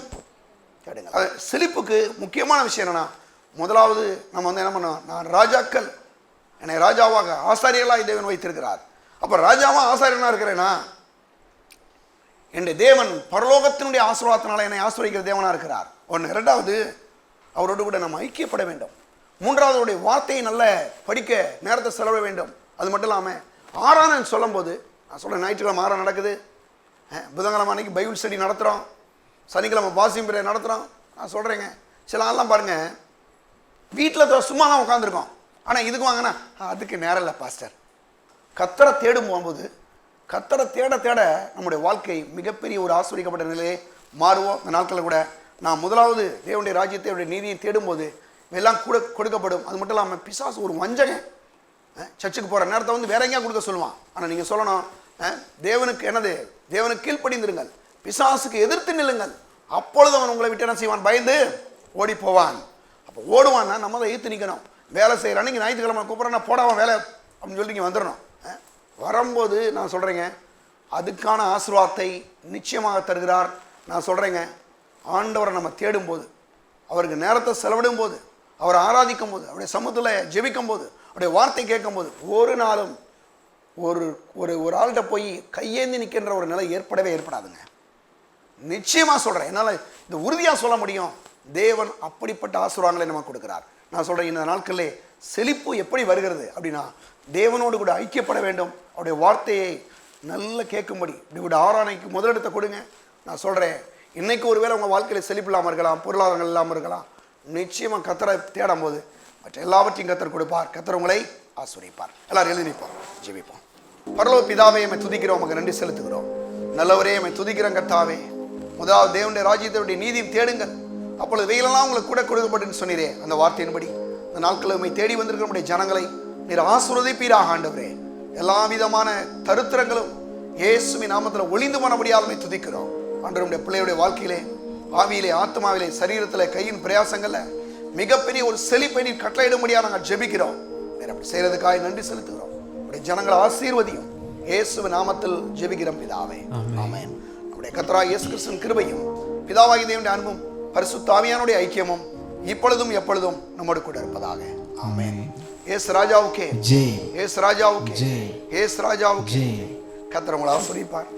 கேடுங்க. செழிப்புக்கு முக்கியமான விஷயம் என்னன்னா, முதலாவது நம்ம வந்து என்ன பண்ணோம், நான் ராஜாக்கள் என்னை ராஜாவாக ஆசாரியர்களாக தேவன் வைத்திருக்கிறார். அப்போ ராஜாவாக ஆசாரியனாக இருக்கிறேன்னா, என்னுடைய தேவன் பரலோகத்தினுடைய ஆசீர்வாதத்தினால என்னை ஆசீர்வதிக்கிற தேவனாக இருக்கிறார். ஒன்று. ரெண்டாவது, அவரோடு கூட நம்ம ஐக்கியப்பட வேண்டும். மூன்றாவது, அவருடைய வார்த்தையை நல்ல படிக்க நேரத்தை செலவிட வேண்டும். அது மட்டும் இல்லாமல் ஆராதனை சொல்லும் போது, நான் சொல்கிறேன், ஞாயிற்றுக்கிழமை ஆராதனை நடக்குது, புதன்கிழமை அன்னைக்கு பைபிள் ஸ்டடி நடத்துகிறோம், சனிக்கிழமை பாசிங் பிரேயர் நடத்துகிறோம். நான் சொல்கிறேங்க, சில ஆள்லாம் பாருங்கள், வீட்டில் சும்மா தான் உட்காந்துருக்கோம், ஆனால் இதுக்கு வாங்கினா அதுக்கு நேரம் இல்லை பாஸ்டர். கர்த்தரை தேடும் போகும்போது, கர்த்தரை தேட தேட நம்முடைய வாழ்க்கை மிகப்பெரிய ஒரு ஆசீர்வதிக்கப்பட்ட நிலையை மாறுவோம். இந்த நாட்களில் கூட நான் முதலாவது தேவனுடைய ராஜ்யத்தை அவருடைய நீதியை தேடும்போது எல்லாம் கூட கொடுக்கப்படும். அது மட்டும் இல்லாமல் பிசாசு ஒரு வஞ்சகன், சர்ச்சுக்கு போகிற நேரத்தை வந்து வேற எங்கேயா கொடுக்க சொல்லுவான். ஆனால் நீங்கள் சொல்லணும், தேவனுக்கு என்னது, தேவனுக்கு கீழ்ப்படிந்திருங்கள், பிசாசுக்கு எதிர்த்து நில்லுங்கள், அப்பொழுது அவன் உங்களை விட்டு என்ன செய்வான், பயந்து ஓடி போவான். அப்போ ஓடுவான்னா நம்ம அதை ஈர்த்து நிற்கணும். வேலை செய்கிற அன்னைக்கு ஞாயிற்றுக்கிழமை கூப்பிட்றேன்னா போடாமல் வேலை அப்படின்னு சொல்லி நீங்கள் வந்துடணும். வரும்போது நான் சொல்கிறேங்க, அதுக்கான ஆசீர்வாதத்தை நிச்சயமாக தருகிறார். நான் சொல்கிறேங்க, ஆண்டவரை நம்ம தேடும்போது, அவருக்கு நேரத்தை செலவிடும் போது, அவரை ஆராதிக்கும் போது, அவருடைய சமூகத்தில் ஜெபிக்கும் போது, அவருடைய வார்த்தை கேட்கும் போது, ஒரு நாளும் ஒரு ஒரு ஒரு ஆள்கிட்ட போய் கையேந்தி நிற்கின்ற ஒரு நிலை ஏற்படாதுங்க. நிச்சயமாக சொல்கிறேன், என்னால் இந்த உறுதியாக சொல்ல முடியும். தேவன் அப்படிப்பட்ட ஆசீர்வாதங்களை நமக்கு கொடுக்கிறார். நான் சொல்கிறேன், இந்த நாட்களிலே செழிப்பு எப்படி வருகிறது அப்படின்னா, தேவனோடு கூட ஐக்கியப்பட வேண்டும். அவருடைய வார்த்தையை நல்லா கேட்கும்படி இப்படி ஆராதனைக்கு முதலிடத்தை கொடுங்க. நான் சொல்கிறேன், இன்னைக்கு ஒருவேளை உங்கள் வாழ்க்கையில் செழிப்பு இல்லாமல் இருக்கலாம், பொருளாதாரங்கள் இல்லாமல் இருக்கலாம், நிச்சயமாக கர்த்தரை தேடும் போது மற்ற எல்லாவற்றையும் கர்த்தர் கொடுப்பார். கர்த்தர் உங்களை ஆசீர்வதிப்பார். எல்லாரும் எழுதி நிற்போம், ஜெபிப்போம். பரலோக பிதாவே, எம்மை துதிக்கிறோம், உமக்கு நன்றி செலுத்துகிறோம். நல்லவரே, எம்மை துதிக்கிறோம் கர்த்தாவே. முதலாவது தேவனுடைய ராஜ்யத்தினுடைய நீதியும் தேடுங்கள், அப்பொழுது வெயிலெல்லாம் உங்களுக்கு கூட கொடுக்கப்பட்டுன்னு சொன்னீரே, அந்த வார்த்தையின்படி இந்த நாட்களில் உம்மை தேடி வந்திருக்கிற நம்முடைய ஜனங்களை நீர் ஆசீர்வதிப்பீராக ஆண்டவரே. எல்லா விதமான தருத்திரங்களும் இயேசுவின் நாமத்தில் ஒளிந்து போனபடியாலுமே துதிக்கிறோம். ஆண்டவருடைய பிள்ளையுடைய வாழ்க்கையிலே, ஆவியிலே, ஆத்மாவிலே, சரீரத்தில், கையின் பிரயாசங்கள்ல மிகப்பெரிய ஒரு செழிப்பை நீர் கட்டளையிடும்படியாக நாங்கள் ஜெபிக்கிறோம். வேற அப்படி செய்யறதுக்காக நன்றி செலுத்துகிறோம். உடைய ஜனங்களை ஆசீர்வதியும் இயேசுவின் நாமத்தில் ஜெபிக்கிறோம் பிதாவே, ஆமென். நம்முடைய கர்த்தராகிய இயேசு கிறிஸ்துவின் கிருபையும் பிதாவாகிய தேவனுடைய அன்பும் பரிசுத்த ஆவியானுடைய ஐக்கியமும் இப்பொழுதும் எப்பொழுதும் நம்மோடு கூட இருப்பதாக, ஆமென். இயேசு ராஜாவுக்கே ஜெய், இயேசு ராஜாவுக்கே ஜெய், இயேசு ராஜாவுக்கே ஜெய். கர்த்தர் உங்களை ஆசீர்வதிப்பார்.